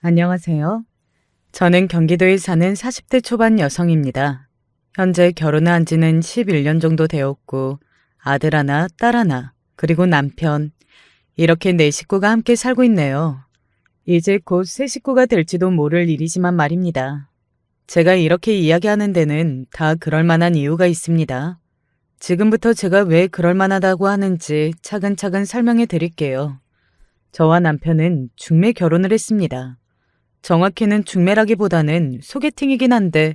안녕하세요. 저는 경기도에 사는 40대 초반 여성입니다. 현재 결혼한 지는 11년 정도 되었고, 아들 하나, 딸 하나, 그리고 남편, 이렇게 네 식구가 함께 살고 있네요. 이제 곧 새 식구가 될지도 모를 일이지만 말입니다. 제가 이렇게 이야기하는 데는 다 그럴 만한 이유가 있습니다. 지금부터 제가 왜 그럴 만하다고 하는지 차근차근 설명해 드릴게요. 저와 남편은 중매 결혼을 했습니다. 정확히는 중매라기보다는 소개팅이긴 한데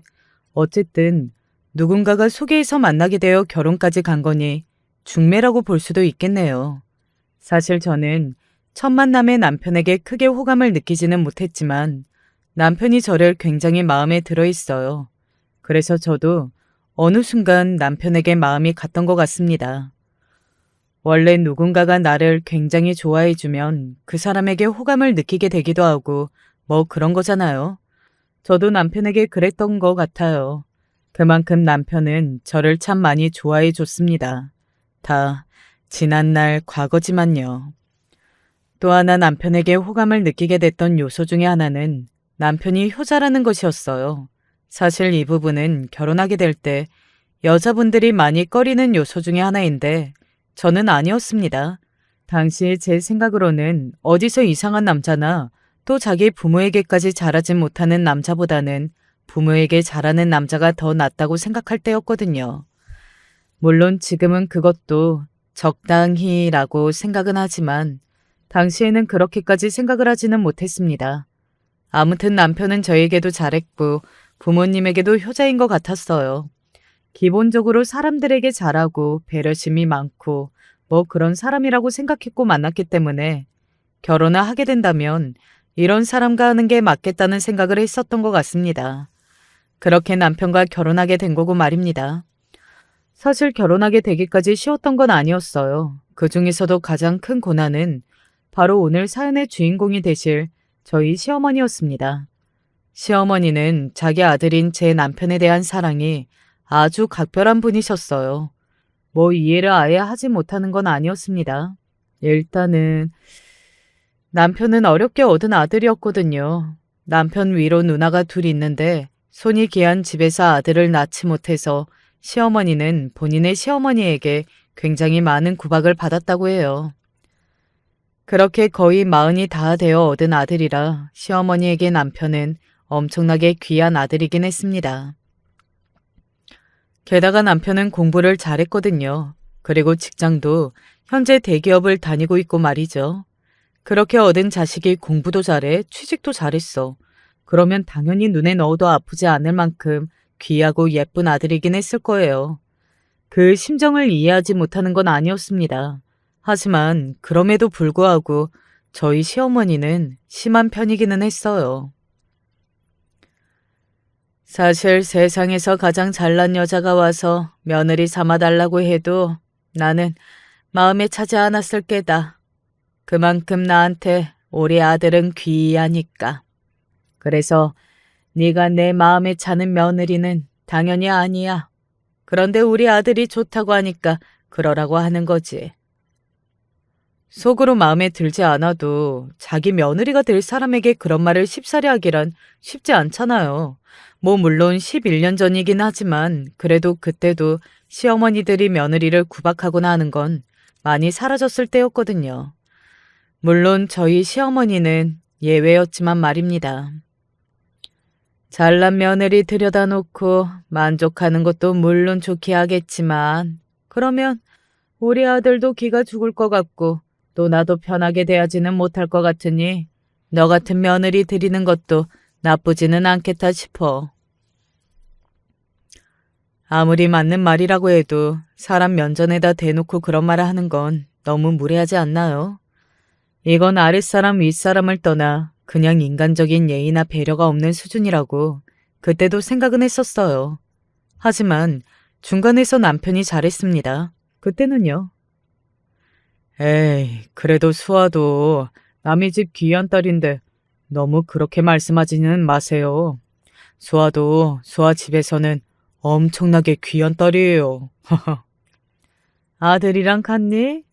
어쨌든 누군가가 소개해서 만나게 되어 결혼까지 간 거니 중매라고 볼 수도 있겠네요. 사실 저는 첫 만남에 남편에게 크게 호감을 느끼지는 못했지만 남편이 저를 굉장히 마음에 들어 있어요. 그래서 저도 어느 순간 남편에게 마음이 갔던 것 같습니다. 원래 누군가가 나를 굉장히 좋아해주면 그 사람에게 호감을 느끼게 되기도 하고 뭐 그런 거잖아요. 저도 남편에게 그랬던 것 같아요. 그만큼 남편은 저를 참 많이 좋아해 줬습니다. 다 지난날 과거지만요. 또 하나 남편에게 호감을 느끼게 됐던 요소 중에 하나는 남편이 효자라는 것이었어요. 사실 이 부분은 결혼하게 될 때 여자분들이 많이 꺼리는 요소 중에 하나인데 저는 아니었습니다. 당시 제 생각으로는 어디서 이상한 남자나 또 자기 부모에게까지 잘하지 못하는 남자보다는 부모에게 잘하는 남자가 더 낫다고 생각할 때였거든요. 물론 지금은 그것도 적당히라고 생각은 하지만 당시에는 그렇게까지 생각을 하지는 못했습니다. 아무튼 남편은 저에게도 잘했고 부모님에게도 효자인 것 같았어요. 기본적으로 사람들에게 잘하고 배려심이 많고 뭐 그런 사람이라고 생각했고 만났기 때문에 결혼을 하게 된다면 이런 사람과 하는 게 맞겠다는 생각을 했었던 것 같습니다. 그렇게 남편과 결혼하게 된 거고 말입니다. 사실 결혼하게 되기까지 쉬웠던 건 아니었어요. 그 중에서도 가장 큰 고난은 바로 오늘 사연의 주인공이 되실 저희 시어머니였습니다. 시어머니는 자기 아들인 제 남편에 대한 사랑이 아주 각별한 분이셨어요. 뭐 이해를 아예 하지 못하는 건 아니었습니다. 일단은 남편은 어렵게 얻은 아들이었거든요. 남편 위로 누나가 둘 있는데 손이 귀한 집에서 아들을 낳지 못해서 시어머니는 본인의 시어머니에게 굉장히 많은 구박을 받았다고 해요. 그렇게 거의 마흔이 다 되어 얻은 아들이라 시어머니에게 남편은 엄청나게 귀한 아들이긴 했습니다. 게다가 남편은 공부를 잘했거든요. 그리고 직장도 현재 대기업을 다니고 있고 말이죠. 그렇게 얻은 자식이 공부도 잘해, 취직도 잘했어. 그러면 당연히 눈에 넣어도 아프지 않을 만큼 귀하고 예쁜 아들이긴 했을 거예요. 그 심정을 이해하지 못하는 건 아니었습니다. 하지만 그럼에도 불구하고 저희 시어머니는 심한 편이기는 했어요. 사실 세상에서 가장 잘난 여자가 와서 며느리 삼아달라고 해도 나는 마음에 차지 않았을 게다. 그만큼 나한테 우리 아들은 귀하니까. 그래서 네가 내 마음에 차는 며느리는 당연히 아니야. 그런데 우리 아들이 좋다고 하니까 그러라고 하는 거지. 속으로 마음에 들지 않아도 자기 며느리가 될 사람에게 그런 말을 쉽사리 하기란 쉽지 않잖아요. 뭐 물론 11년 전이긴 하지만 그래도 그때도 시어머니들이 며느리를 구박하거나 하는 건 많이 사라졌을 때였거든요. 물론 저희 시어머니는 예외였지만 말입니다. 잘난 며느리 들여다 놓고 만족하는 것도 물론 좋게 하겠지만 그러면 우리 아들도 기가 죽을 것 같고 또 나도 편하게 대하지는 못할 것 같으니 너 같은 며느리 들이는 것도 나쁘지는 않겠다 싶어. 아무리 맞는 말이라고 해도 사람 면전에다 대놓고 그런 말을 하는 건 너무 무례하지 않나요? 이건 아랫사람 윗사람을 떠나 그냥 인간적인 예의나 배려가 없는 수준이라고 그때도 생각은 했었어요. 하지만 중간에서 남편이 잘했습니다. 그때는요. 에이, 그래도 수아도 남의 집 귀한 딸인데 너무 그렇게 말씀하지는 마세요. 수아도 수아 집에서는 엄청나게 귀한 딸이에요. 아들이랑 같니?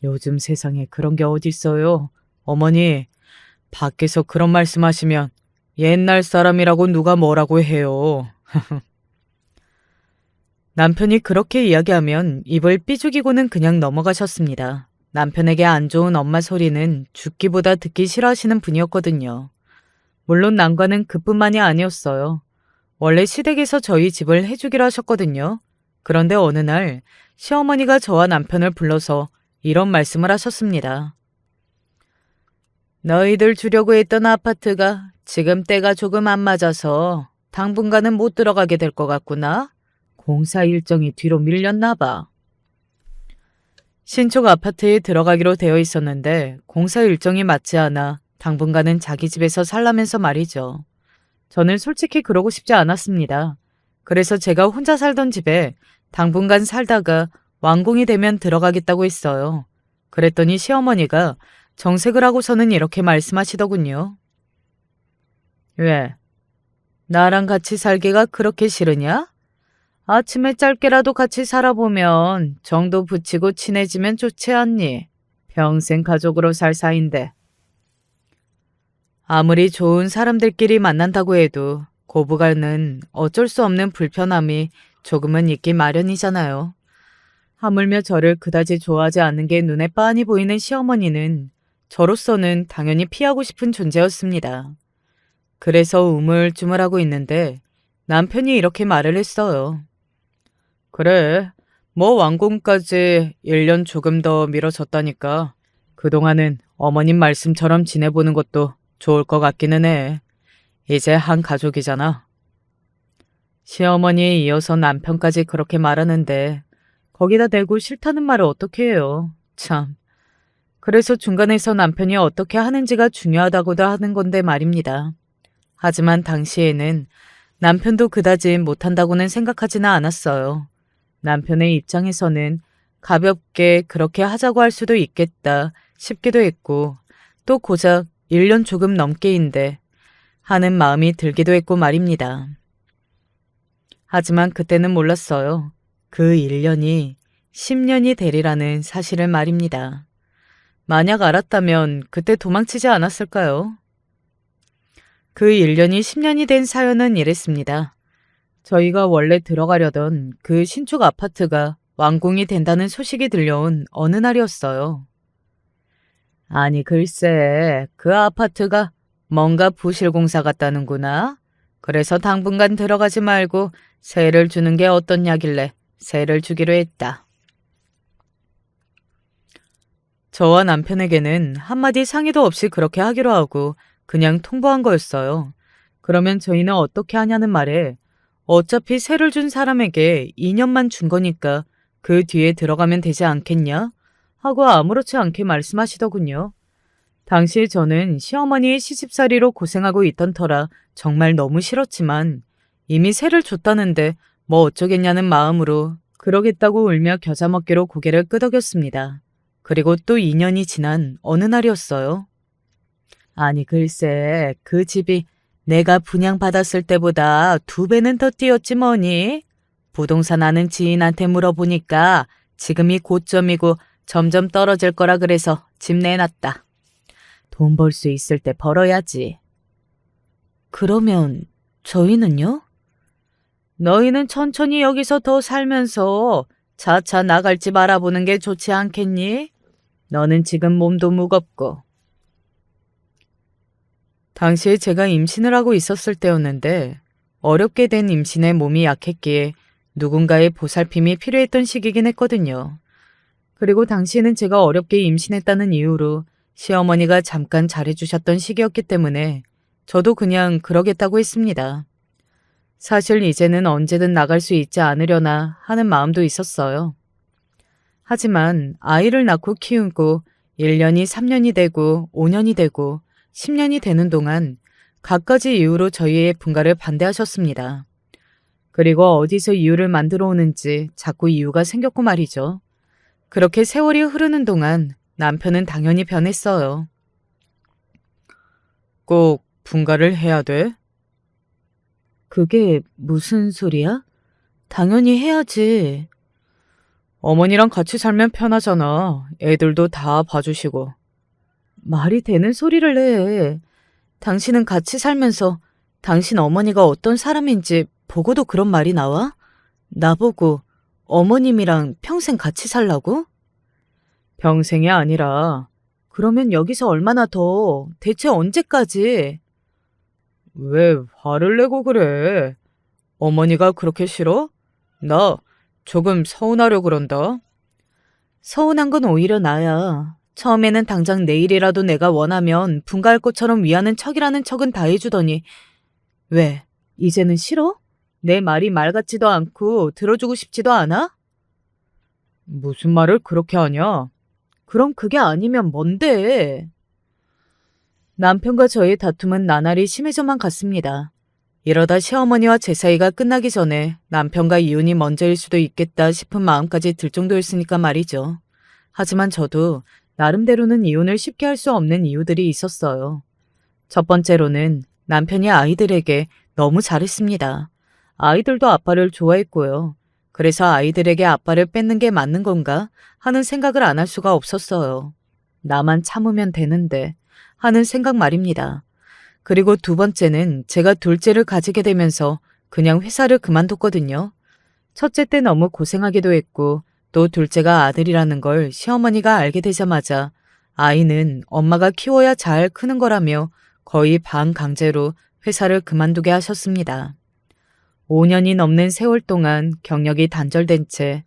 요즘 세상에 그런 게 어딨어요. 어머니, 밖에서 그런 말씀하시면 옛날 사람이라고 누가 뭐라고 해요. 남편이 그렇게 이야기하면 입을 삐죽이고는 그냥 넘어가셨습니다. 남편에게 안 좋은 엄마 소리는 죽기보다 듣기 싫어하시는 분이었거든요. 물론 난관은 그뿐만이 아니었어요. 원래 시댁에서 저희 집을 해주기로 하셨거든요. 그런데 어느 날 시어머니가 저와 남편을 불러서 이런 말씀을 하셨습니다. 너희들 주려고 했던 아파트가 지금 때가 조금 안 맞아서 당분간은 못 들어가게 될 것 같구나. 공사 일정이 뒤로 밀렸나 봐. 신축 아파트에 들어가기로 되어 있었는데 공사 일정이 맞지 않아 당분간은 자기 집에서 살라면서 말이죠. 저는 솔직히 그러고 싶지 않았습니다. 그래서 제가 혼자 살던 집에 당분간 살다가 완공이 되면 들어가겠다고 했어요. 그랬더니 시어머니가 정색을 하고서는 이렇게 말씀하시더군요. 왜? 나랑 같이 살기가 그렇게 싫으냐? 아침에 짧게라도 같이 살아보면 정도 붙이고 친해지면 좋지 않니? 평생 가족으로 살 사이인데. 아무리 좋은 사람들끼리 만난다고 해도 고부간은 어쩔 수 없는 불편함이 조금은 있기 마련이잖아요. 하물며 저를 그다지 좋아하지 않는 게 눈에 빤히 보이는 시어머니는 저로서는 당연히 피하고 싶은 존재였습니다. 그래서 우물쭈물하고 있는데 남편이 이렇게 말을 했어요. 그래, 뭐 완공까지 1년 조금 더 미뤄졌다니까. 그동안은 어머님 말씀처럼 지내보는 것도 좋을 것 같기는 해. 이제 한 가족이잖아. 시어머니에 이어서 남편까지 그렇게 말하는데 거기다 대고 싫다는 말을 어떻게 해요. 참. 그래서 중간에서 남편이 어떻게 하는지가 중요하다고도 하는 건데 말입니다. 하지만 당시에는 남편도 그다지 못한다고는 생각하지는 않았어요. 남편의 입장에서는 가볍게 그렇게 하자고 할 수도 있겠다 싶기도 했고 또 고작 1년 조금 넘게인데 하는 마음이 들기도 했고 말입니다. 하지만 그때는 몰랐어요. 그 1년이 10년이 되리라는 사실을 말입니다. 만약 알았다면 그때 도망치지 않았을까요? 그 1년이 10년이 된 사연은 이랬습니다. 저희가 원래 들어가려던 그 신축 아파트가 완공이 된다는 소식이 들려온 어느 날이었어요. 아니 글쎄 그 아파트가 뭔가 부실 공사 같다는구나. 그래서 당분간 들어가지 말고 세를 주는 게 어떻냐길래 세를 주기로 했다. 저와 남편에게는 한마디 상의도 없이 그렇게 하기로 하고 그냥 통보한 거였어요. 그러면 저희는 어떻게 하냐는 말에 어차피 세를 준 사람에게 2년만 준 거니까 그 뒤에 들어가면 되지 않겠냐? 하고 아무렇지 않게 말씀하시더군요. 당시 저는 시어머니의 시집살이로 고생하고 있던 터라 정말 너무 싫었지만 이미 세를 줬다는데 뭐 어쩌겠냐는 마음으로 그러겠다고 울며 겨자먹기로 고개를 끄덕였습니다. 그리고 또 2년이 지난 어느 날이었어요. 아니 글쎄 그 집이 내가 분양받았을 때보다 2배는 더 뛰었지 뭐니? 부동산 아는 지인한테 물어보니까 지금이 고점이고 점점 떨어질 거라 그래서 집 내놨다. 돈 벌 수 있을 때 벌어야지. 그러면 저희는요? 너희는 천천히 여기서 더 살면서 차차 나갈 집 알아보는 게 좋지 않겠니? 너는 지금 몸도 무겁고. 당시에 제가 임신을 하고 있었을 때였는데 어렵게 된 임신에 몸이 약했기에 누군가의 보살핌이 필요했던 시기긴 했거든요. 그리고 당시에는 제가 어렵게 임신했다는 이유로 시어머니가 잠깐 잘해주셨던 시기였기 때문에 저도 그냥 그러겠다고 했습니다. 사실 이제는 언제든 나갈 수 있지 않으려나 하는 마음도 있었어요. 하지만 아이를 낳고 키우고 1년이 3년이 되고 5년이 되고 10년이 되는 동안 갖가지 이유로 저희의 분가를 반대하셨습니다. 그리고 어디서 이유를 만들어 오는지 자꾸 이유가 생겼고 말이죠. 그렇게 세월이 흐르는 동안 남편은 당연히 변했어요. 꼭 분가를 해야 돼? 그게 무슨 소리야? 당연히 해야지. 어머니랑 같이 살면 편하잖아. 애들도 다 봐주시고. 말이 되는 소리를 해. 당신은 같이 살면서 당신 어머니가 어떤 사람인지 보고도 그런 말이 나와? 나보고 어머님이랑 평생 같이 살라고? 평생이 아니라 그러면 여기서 얼마나 더, 대체 언제까지? 왜 화를 내고 그래? 어머니가 그렇게 싫어? 나 조금 서운하려 그런다. 서운한 건 오히려 나야. 처음에는 당장 내일이라도 내가 원하면 분가할 것처럼 위하는 척이라는 척은 다 해주더니 왜? 이제는 싫어? 내 말이 말 같지도 않고 들어주고 싶지도 않아? 무슨 말을 그렇게 하냐? 그럼 그게 아니면 뭔데? 남편과 저의 다툼은 나날이 심해져만 갔습니다. 이러다 시어머니와 제 사이가 끝나기 전에 남편과 이혼이 먼저일 수도 있겠다 싶은 마음까지 들 정도였으니까 말이죠. 하지만 저도 나름대로는 이혼을 쉽게 할 수 없는 이유들이 있었어요. 첫 번째로는 남편이 아이들에게 너무 잘했습니다. 아이들도 아빠를 좋아했고요. 그래서 아이들에게 아빠를 뺏는 게 맞는 건가 하는 생각을 안 할 수가 없었어요. 나만 참으면 되는데 하는 생각 말입니다. 그리고 두 번째는 제가 둘째를 가지게 되면서 그냥 회사를 그만뒀거든요. 첫째 때 너무 고생하기도 했고 또 둘째가 아들이라는 걸 시어머니가 알게 되자마자 아이는 엄마가 키워야 잘 크는 거라며 거의 반강제로 회사를 그만두게 하셨습니다. 5년이 넘는 세월 동안 경력이 단절된 채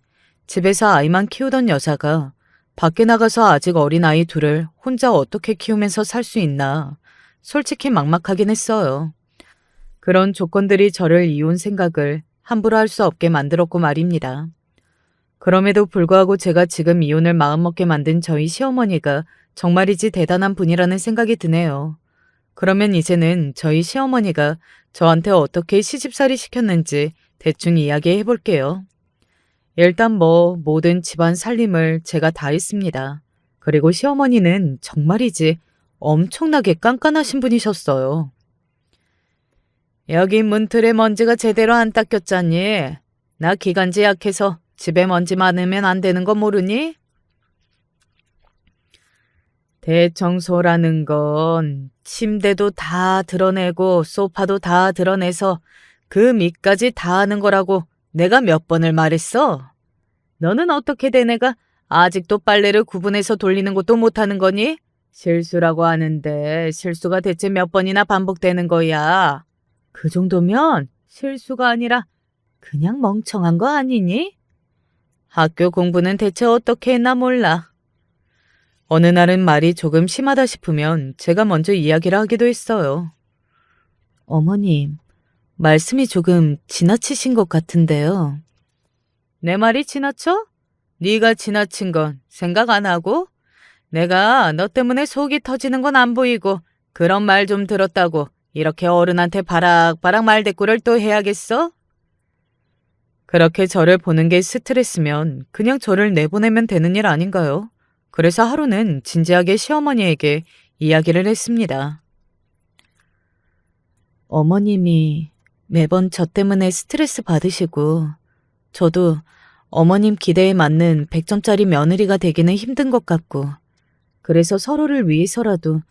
집에서 아이만 키우던 여자가 밖에 나가서 아직 어린 아이 둘을 혼자 어떻게 키우면서 살 수 있나 솔직히 막막하긴 했어요. 그런 조건들이 저를 이혼 생각을 함부로 할 수 없게 만들었고 말입니다. 그럼에도 불구하고 제가 지금 이혼을 마음먹게 만든 저희 시어머니가 정말이지 대단한 분이라는 생각이 드네요. 그러면 이제는 저희 시어머니가 저한테 어떻게 시집살이 시켰는지 대충 이야기해 볼게요. 일단 모든 집안 살림을 제가 다 했습니다. 그리고 시어머니는 정말이지 엄청나게 깐깐하신 분이셨어요. 여기 문틀에 먼지가 제대로 안 닦였잖니? 나 기관지 약해서 집에 먼지 많으면 안 되는 거 모르니? 대청소라는 건 침대도 다 드러내고 소파도 다 드러내서 그 밑까지 다 하는 거라고 내가 몇 번을 말했어? 너는 어떻게 된 애가 아직도 빨래를 구분해서 돌리는 것도 못하는 거니? 실수라고 하는데 실수가 대체 몇 번이나 반복되는 거야? 그 정도면 실수가 아니라 그냥 멍청한 거 아니니? 학교 공부는 대체 어떻게 했나 몰라. 어느 날은 말이 조금 심하다 싶으면 제가 먼저 이야기를 하기도 했어요. 어머님, 말씀이 조금 지나치신 것 같은데요. 내 말이 지나쳐? 네가 지나친 건 생각 안 하고? 내가 너 때문에 속이 터지는 건 안 보이고 그런 말 좀 들었다고 이렇게 어른한테 바락바락 말대꾸를 또 해야겠어? 그렇게 저를 보는 게 스트레스면 그냥 저를 내보내면 되는 일 아닌가요? 그래서 하루는 진지하게 시어머니에게 이야기를 했습니다. 어머님이 매번 저 때문에 스트레스 받으시고 저도 어머님 기대에 맞는 100점짜리 며느리가 되기는 힘든 것 같고 그래서 서로를 위해서라도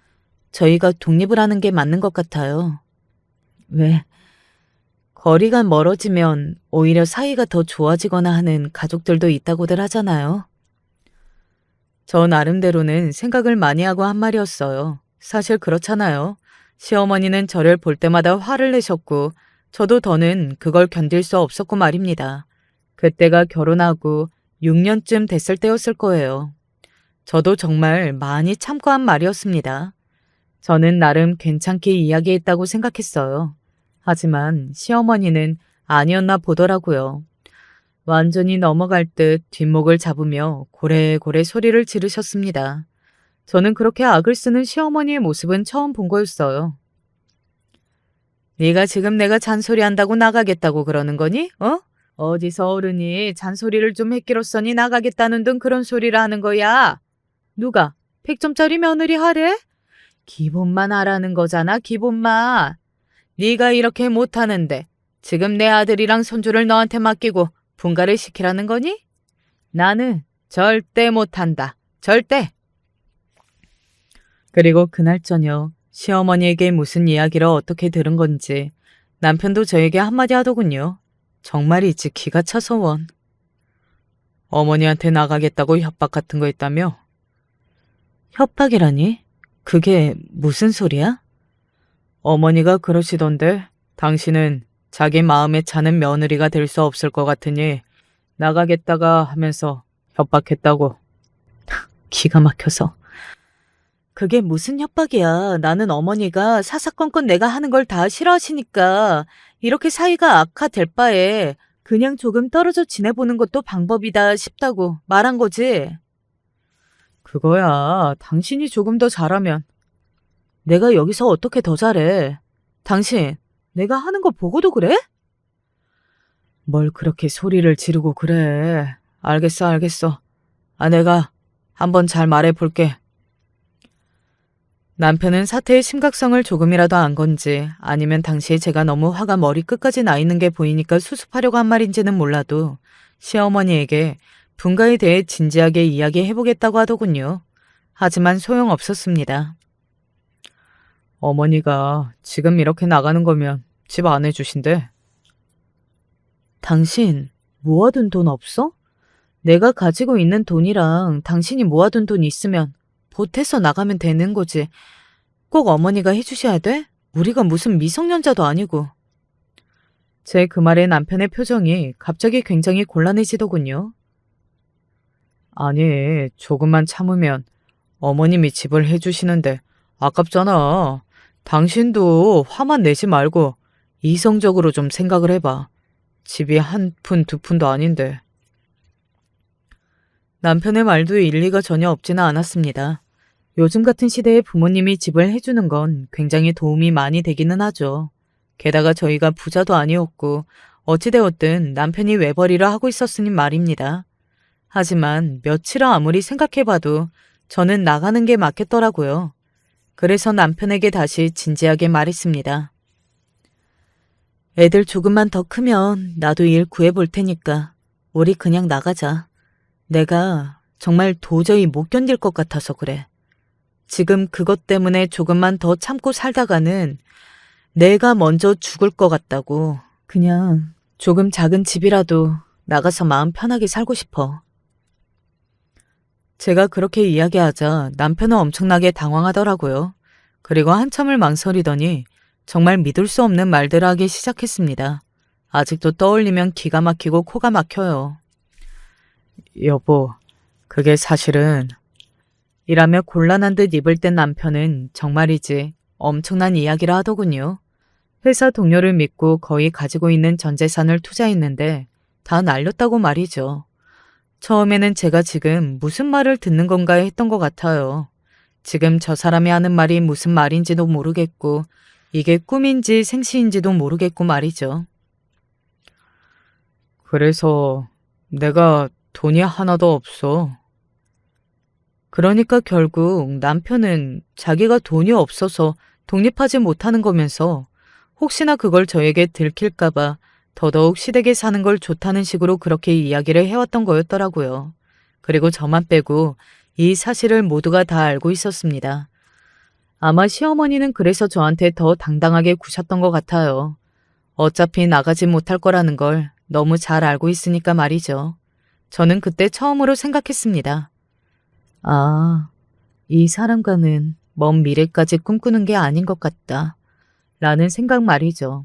저희가 독립을 하는 게 맞는 것 같아요. 왜? 거리가 멀어지면 오히려 사이가 더 좋아지거나 하는 가족들도 있다고들 하잖아요. 저 나름대로는 생각을 많이 하고 한 말이었어요. 사실 그렇잖아요. 시어머니는 저를 볼 때마다 화를 내셨고 저도 더는 그걸 견딜 수 없었고 말입니다. 그때가 결혼하고 6년쯤 됐을 때였을 거예요. 저도 정말 많이 참고 한 말이었습니다. 저는 나름 괜찮게 이야기했다고 생각했어요. 하지만 시어머니는 아니었나 보더라고요. 완전히 넘어갈 듯 뒷목을 잡으며 고래고래 소리를 지르셨습니다. 저는 그렇게 악을 쓰는 시어머니의 모습은 처음 본 거였어요. 네가 지금 내가 잔소리한다고 나가겠다고 그러는 거니? 어? 어디서 어른이 잔소리를 좀 했기로써니 나가겠다는 등 그런 소리를 하는 거야? 누가? 100점짜리 며느리 하래? 기본만 하라는 거잖아, 기본만. 네가 이렇게 못하는데 지금 내 아들이랑 손주를 너한테 맡기고 분가를 시키라는 거니? 나는 절대 못한다. 절대. 그리고 그날 저녁 시어머니에게 무슨 이야기를 어떻게 들은 건지 남편도 저에게 한마디 하더군요. 정말이지 기가 차서 원. 어머니한테 나가겠다고 협박 같은 거 있다며? 협박이라니? 그게 무슨 소리야? 어머니가 그러시던데 당신은 자기 마음에 차는 며느리가 될 수 없을 것 같으니 나가겠다가 하면서 협박했다고. 기가 막혀서. 그게 무슨 협박이야. 나는 어머니가 사사건건 내가 하는 걸 다 싫어하시니까 이렇게 사이가 악화될 바에 그냥 조금 떨어져 지내보는 것도 방법이다 싶다고 말한 거지. 그거야. 당신이 조금 더 잘하면. 내가 여기서 어떻게 더 잘해? 당신, 내가 하는 거 보고도 그래? 뭘 그렇게 소리를 지르고 그래. 알겠어, 알겠어. 내가 한번 잘 말해볼게. 남편은 사태의 심각성을 조금이라도 안 건지 아니면 당시에 제가 너무 화가 머리끝까지 나 있는 게 보이니까 수습하려고 한 말인지는 몰라도 시어머니에게 분가에 대해 진지하게 이야기해보겠다고 하더군요. 하지만 소용없었습니다. 어머니가 지금 이렇게 나가는 거면 집 안 해주신대. 당신 모아둔 돈 없어? 내가 가지고 있는 돈이랑 당신이 모아둔 돈 있으면 보태서 나가면 되는 거지. 꼭 어머니가 해주셔야 돼? 우리가 무슨 미성년자도 아니고. 제 그 말에 남편의 표정이 갑자기 굉장히 곤란해지더군요. 아니, 조금만 참으면 어머님이 집을 해주시는데 아깝잖아. 당신도 화만 내지 말고 이성적으로 좀 생각을 해봐. 집이 한 푼, 두 푼도 아닌데. 남편의 말도 일리가 전혀 없지는 않았습니다. 요즘 같은 시대에 부모님이 집을 해주는 건 굉장히 도움이 많이 되기는 하죠. 게다가 저희가 부자도 아니었고 어찌되었든 남편이 외벌이를 하고 있었으니 말입니다. 하지만 며칠을 아무리 생각해봐도 저는 나가는 게 맞겠더라고요. 그래서 남편에게 다시 진지하게 말했습니다. 애들 조금만 더 크면 나도 일 구해볼 테니까 우리 그냥 나가자. 내가 정말 도저히 못 견딜 것 같아서 그래. 지금 그것 때문에 조금만 더 참고 살다가는 내가 먼저 죽을 것 같다고. 그냥 조금 작은 집이라도 나가서 마음 편하게 살고 싶어. 제가 그렇게 이야기하자 남편은 엄청나게 당황하더라고요. 그리고 한참을 망설이더니 정말 믿을 수 없는 말들을 하기 시작했습니다. 아직도 떠올리면 기가 막히고 코가 막혀요. 여보, 그게 사실은... 이라며 곤란한 듯 입을 뗀 남편은 정말이지 엄청난 이야기를 하더군요. 회사 동료를 믿고 거의 가지고 있는 전 재산을 투자했는데 다 날렸다고 말이죠. 처음에는 제가 지금 무슨 말을 듣는 건가 했던 것 같아요. 지금 저 사람이 하는 말이 무슨 말인지도 모르겠고 이게 꿈인지 생시인지도 모르겠고 말이죠. 그래서 내가 돈이 하나도 없어. 그러니까 결국 남편은 자기가 돈이 없어서 독립하지 못하는 거면서 혹시나 그걸 저에게 들킬까봐 더더욱 시댁에 사는 걸 좋다는 식으로 그렇게 이야기를 해왔던 거였더라고요. 그리고 저만 빼고 이 사실을 모두가 다 알고 있었습니다. 아마 시어머니는 그래서 저한테 더 당당하게 구셨던 것 같아요. 어차피 나가지 못할 거라는 걸 너무 잘 알고 있으니까 말이죠. 저는 그때 처음으로 생각했습니다. 아, 이 사람과는 먼 미래까지 꿈꾸는 게 아닌 것 같다. 라는 생각 말이죠.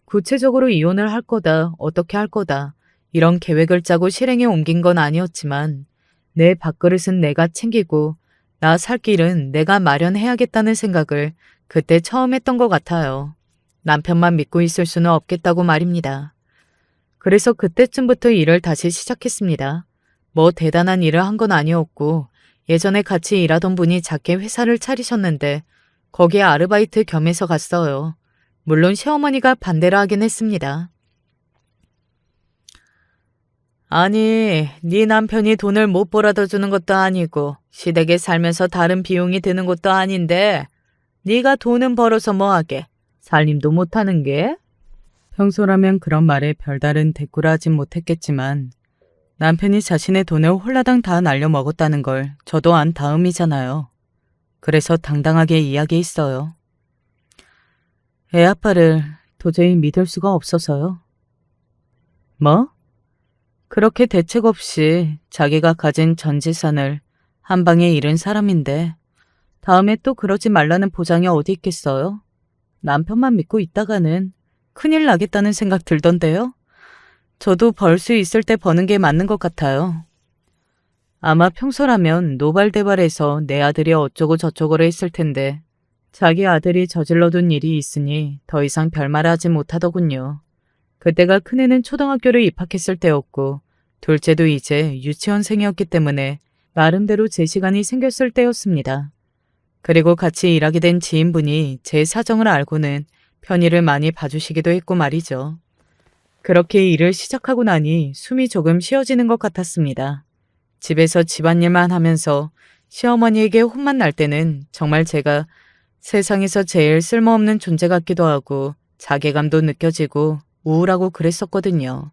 구체적으로 이혼을 할 거다, 어떻게 할 거다, 이런 계획을 짜고 실행에 옮긴 건 아니었지만 내 밥그릇은 내가 챙기고 나 살 길은 내가 마련해야겠다는 생각을 그때 처음 했던 것 같아요. 남편만 믿고 있을 수는 없겠다고 말입니다. 그래서 그때쯤부터 일을 다시 시작했습니다. 뭐 대단한 일을 한 건 아니었고 예전에 같이 일하던 분이 작게 회사를 차리셨는데 거기에 아르바이트 겸해서 갔어요. 물론 시어머니가 반대를 하긴 했습니다. 아니, 네 남편이 돈을 못 벌어다 주는 것도 아니고 시댁에 살면서 다른 비용이 드는 것도 아닌데 네가 돈은 벌어서 뭐하게? 살림도 못하는 게? 평소라면 그런 말에 별다른 대꾸를 하진 못했겠지만 남편이 자신의 돈을 홀라당 다 날려먹었다는 걸 저도 안 다음이잖아요. 그래서 당당하게 이야기했어요. 애 아빠를 도저히 믿을 수가 없어서요. 뭐? 그렇게 대책 없이 자기가 가진 전 재산을 한 방에 잃은 사람인데 다음에 또 그러지 말라는 보장이 어디 있겠어요? 남편만 믿고 있다가는 큰일 나겠다는 생각 들던데요. 저도 벌 수 있을 때 버는 게 맞는 것 같아요. 아마 평소라면 노발대발해서 내 아들이 어쩌고 저쩌고를 했을 텐데 자기 아들이 저질러둔 일이 있으니 더 이상 별말 하지 못하더군요. 그때가 큰애는 초등학교를 입학했을 때였고 둘째도 이제 유치원생이었기 때문에 나름대로 제 시간이 생겼을 때였습니다. 그리고 같이 일하게 된 지인분이 제 사정을 알고는 편의를 많이 봐주시기도 했고 말이죠. 그렇게 일을 시작하고 나니 숨이 조금 쉬어지는 것 같았습니다. 집에서 집안일만 하면서 시어머니에게 혼만 날 때는 정말 제가 세상에서 제일 쓸모없는 존재 같기도 하고 자괴감도 느껴지고 우울하고 그랬었거든요.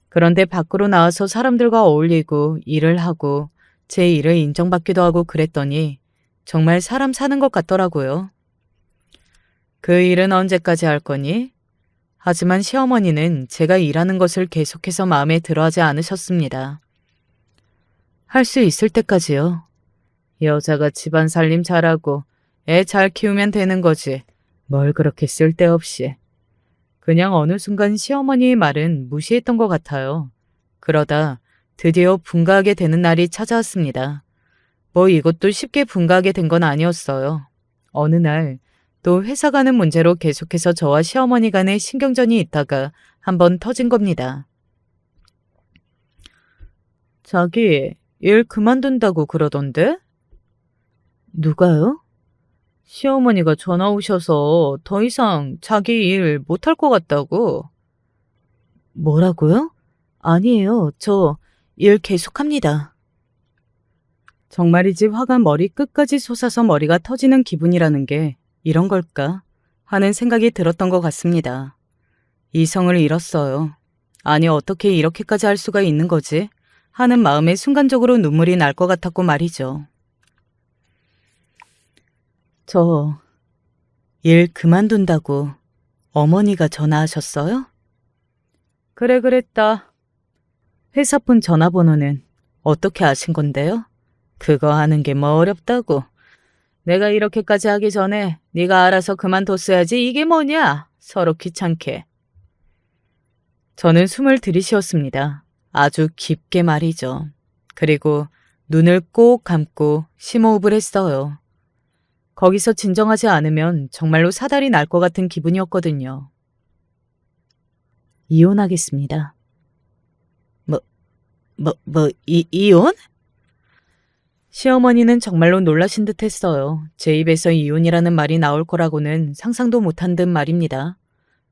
그런데 밖으로 나와서 사람들과 어울리고 일을 하고 제 일을 인정받기도 하고 그랬더니 정말 사람 사는 것 같더라고요. 그 일은 언제까지 할 거니? 하지만 시어머니는 제가 일하는 것을 계속해서 마음에 들어하지 않으셨습니다. 할 수 있을 때까지요. 여자가 집안 살림 잘하고 애 잘 키우면 되는 거지. 뭘 그렇게 쓸데없이. 그냥 어느 순간 시어머니의 말은 무시했던 것 같아요. 그러다 드디어 분가하게 되는 날이 찾아왔습니다. 뭐 이것도 쉽게 분가하게 된 건 아니었어요. 어느 날 또 회사 가는 문제로 계속해서 저와 시어머니 간의 신경전이 있다가 한번 터진 겁니다. 자기 일 그만둔다고 그러던데? 누가요? 시어머니가 전화 오셔서 더 이상 자기 일 못할 것 같다고. 뭐라고요? 아니에요. 저 일 계속합니다. 정말이지 화가 머리 끝까지 솟아서 머리가 터지는 기분이라는 게 이런 걸까 하는 생각이 들었던 것 같습니다. 이성을 잃었어요. 아니 어떻게 이렇게까지 할 수가 있는 거지? 하는 마음에 순간적으로 눈물이 날 것 같았고 말이죠. 저 일 그만둔다고 어머니가 전화하셨어요? 그래 그랬다. 회사폰 전화번호는 어떻게 아신 건데요? 그거 하는 게 뭐 어렵다고. 내가 이렇게까지 하기 전에 네가 알아서 그만뒀어야지 이게 뭐냐? 서로 귀찮게. 저는 숨을 들이쉬었습니다. 아주 깊게 말이죠. 그리고 눈을 꼭 감고 심호흡을 했어요. 거기서 진정하지 않으면 정말로 사달이 날 것 같은 기분이었거든요. 이혼하겠습니다. 이혼? 시어머니는 정말로 놀라신 듯 했어요. 제 입에서 이혼이라는 말이 나올 거라고는 상상도 못한 듯 말입니다.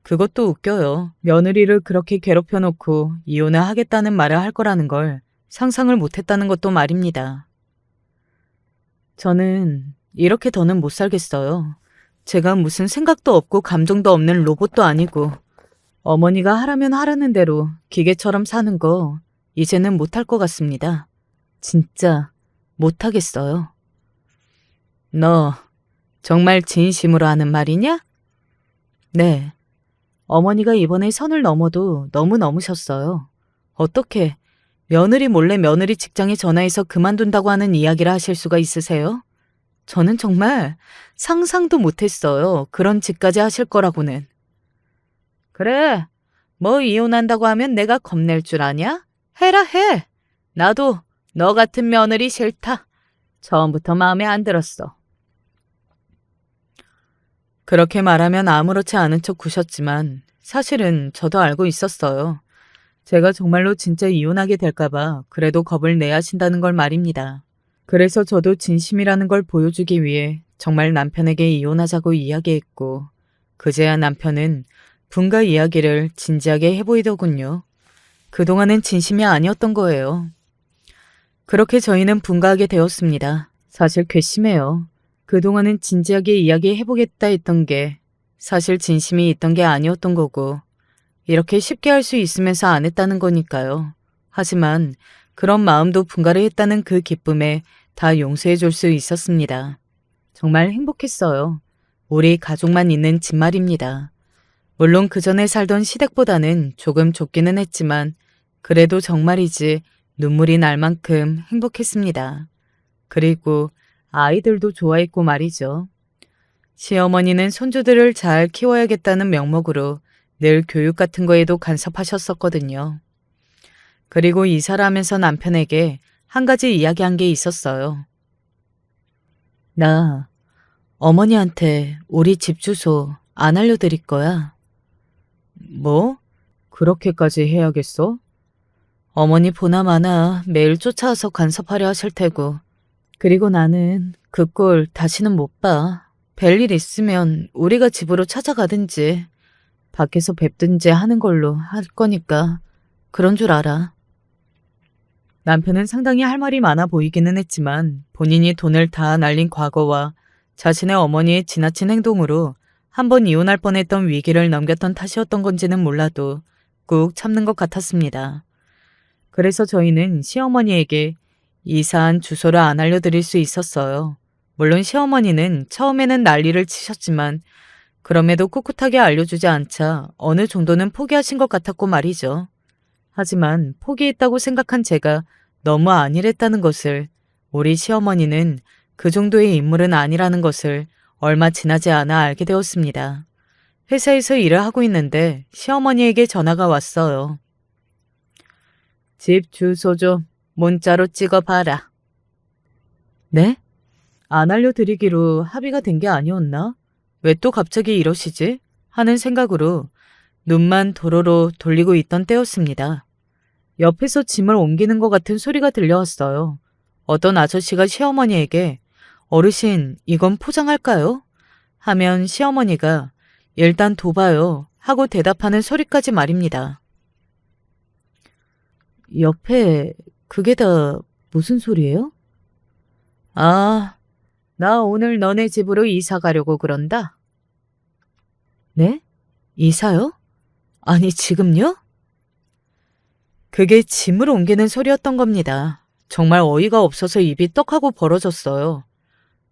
그것도 웃겨요. 며느리를 그렇게 괴롭혀 놓고 이혼을 하겠다는 말을 할 거라는 걸 상상을 못했다는 것도 말입니다. 저는 이렇게 더는 못 살겠어요. 제가 무슨 생각도 없고 감정도 없는 로봇도 아니고 어머니가 하라면 하라는 대로 기계처럼 사는 거 이제는 못할 것 같습니다. 진짜 못하겠어요. 너 정말 진심으로 하는 말이냐? 네. 어머니가 이번에 선을 넘어도 너무 넘으셨어요. 어떻게 며느리 몰래 며느리 직장에 전화해서 그만둔다고 하는 이야기를 하실 수가 있으세요? 저는 정말 상상도 못했어요. 그런 짓까지 하실 거라고는. 그래, 뭐 이혼한다고 하면 내가 겁낼 줄 아냐? 해라 해. 나도 너 같은 며느리 싫다. 처음부터 마음에 안 들었어. 그렇게 말하면 아무렇지 않은 척 구셨지만 사실은 저도 알고 있었어요. 제가 정말로 진짜 이혼하게 될까봐 그래도 겁을 내야 하신다는 걸 말입니다. 그래서 저도 진심이라는 걸 보여주기 위해 정말 남편에게 이혼하자고 이야기했고 그제야 남편은 분가 이야기를 진지하게 해보이더군요. 그동안은 진심이 아니었던 거예요. 그렇게 저희는 분가하게 되었습니다. 사실 괘씸해요. 그동안은 진지하게 이야기해보겠다 했던 게 사실 진심이 있던 게 아니었던 거고 이렇게 쉽게 할 수 있으면서 안 했다는 거니까요. 하지만 그런 마음도 분가를 했다는 그 기쁨에 다 용서해 줄 수 있었습니다. 정말 행복했어요. 우리 가족만 있는 집 말입니다. 물론 그 전에 살던 시댁보다는 조금 좁기는 했지만 그래도 정말이지 눈물이 날 만큼 행복했습니다. 그리고 아이들도 좋아했고 말이죠. 시어머니는 손주들을 잘 키워야겠다는 명목으로 늘 교육 같은 거에도 간섭하셨었거든요. 그리고 이사를 하면서 남편에게 한 가지 이야기한 게 있었어요. 나 어머니한테 우리 집 주소 안 알려드릴 거야. 뭐? 그렇게까지 해야겠어? 어머니 보나마나 매일 쫓아와서 간섭하려 하실 테고. 그리고 나는 그 꼴 다시는 못 봐. 별일 있으면 우리가 집으로 찾아가든지 밖에서 뵙든지 하는 걸로 할 거니까 그런 줄 알아. 남편은 상당히 할 말이 많아 보이기는 했지만 본인이 돈을 다 날린 과거와 자신의 어머니의 지나친 행동으로 한 번 이혼할 뻔했던 위기를 넘겼던 탓이었던 건지는 몰라도 꾹 참는 것 같았습니다. 그래서 저희는 시어머니에게 이사한 주소를 안 알려드릴 수 있었어요. 물론 시어머니는 처음에는 난리를 치셨지만 그럼에도 꿋꿋하게 알려주지 않자 어느 정도는 포기하신 것 같았고 말이죠. 하지만 포기했다고 생각한 제가 너무 안일했다는 것을, 우리 시어머니는 그 정도의 인물은 아니라는 것을 얼마 지나지 않아 알게 되었습니다. 회사에서 일을 하고 있는데 시어머니에게 전화가 왔어요. 집 주소 좀 문자로 찍어봐라. 네? 안 알려드리기로 합의가 된 게 아니었나? 왜 또 갑자기 이러시지? 하는 생각으로 눈만 도로로 돌리고 있던 때였습니다. 옆에서 짐을 옮기는 것 같은 소리가 들려왔어요. 어떤 아저씨가 시어머니에게 어르신, 이건 포장할까요? 하면 시어머니가 일단 둬봐요 하고 대답하는 소리까지 말입니다. 옆에 그게 다 무슨 소리예요? 아, 나 오늘 너네 집으로 이사 가려고 그런다. 네? 이사요? 아니, 지금요? 그게 짐을 옮기는 소리였던 겁니다. 정말 어이가 없어서 입이 떡하고 벌어졌어요.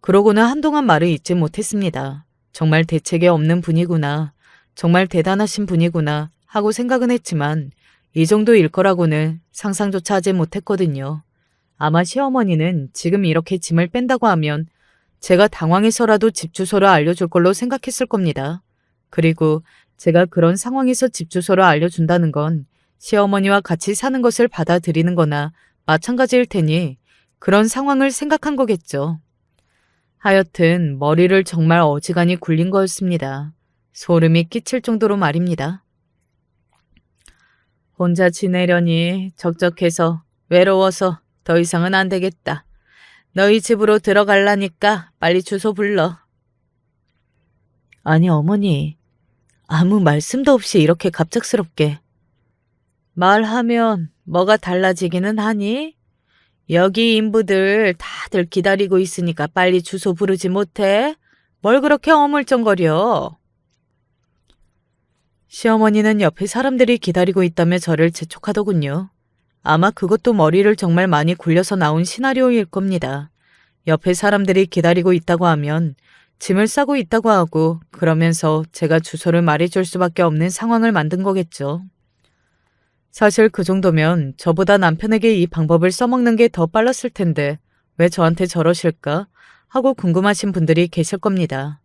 그러고는 한동안 말을 잇지 못했습니다. 정말 대책이 없는 분이구나. 정말 대단하신 분이구나 하고 생각은 했지만 이 정도일 거라고는 상상조차 하지 못했거든요. 아마 시어머니는 지금 이렇게 짐을 뺀다고 하면 제가 당황해서라도 집 주소를 알려줄 걸로 생각했을 겁니다. 그리고 제가 그런 상황에서 집 주소를 알려준다는 건 시어머니와 같이 사는 것을 받아들이는 거나 마찬가지일 테니 그런 상황을 생각한 거겠죠. 하여튼 머리를 정말 어지간히 굴린 거였습니다. 소름이 끼칠 정도로 말입니다. 혼자 지내려니 적적해서 외로워서 더 이상은 안 되겠다. 너희 집으로 들어갈라니까 빨리 주소 불러. 아니 어머니, 아무 말씀도 없이 이렇게 갑작스럽게. 말하면 뭐가 달라지기는 하니? 여기 인부들 다들 기다리고 있으니까 빨리 주소 부르지 못해? 뭘 그렇게 어물쩡거려? 시어머니는 옆에 사람들이 기다리고 있다며 저를 재촉하더군요. 아마 그것도 머리를 정말 많이 굴려서 나온 시나리오일 겁니다. 옆에 사람들이 기다리고 있다고 하면 짐을 싸고 있다고 하고 그러면서 제가 주소를 말해줄 수밖에 없는 상황을 만든 거겠죠. 사실 그 정도면 저보다 남편에게 이 방법을 써먹는 게 더 빨랐을 텐데 왜 저한테 저러실까 하고 궁금하신 분들이 계실 겁니다.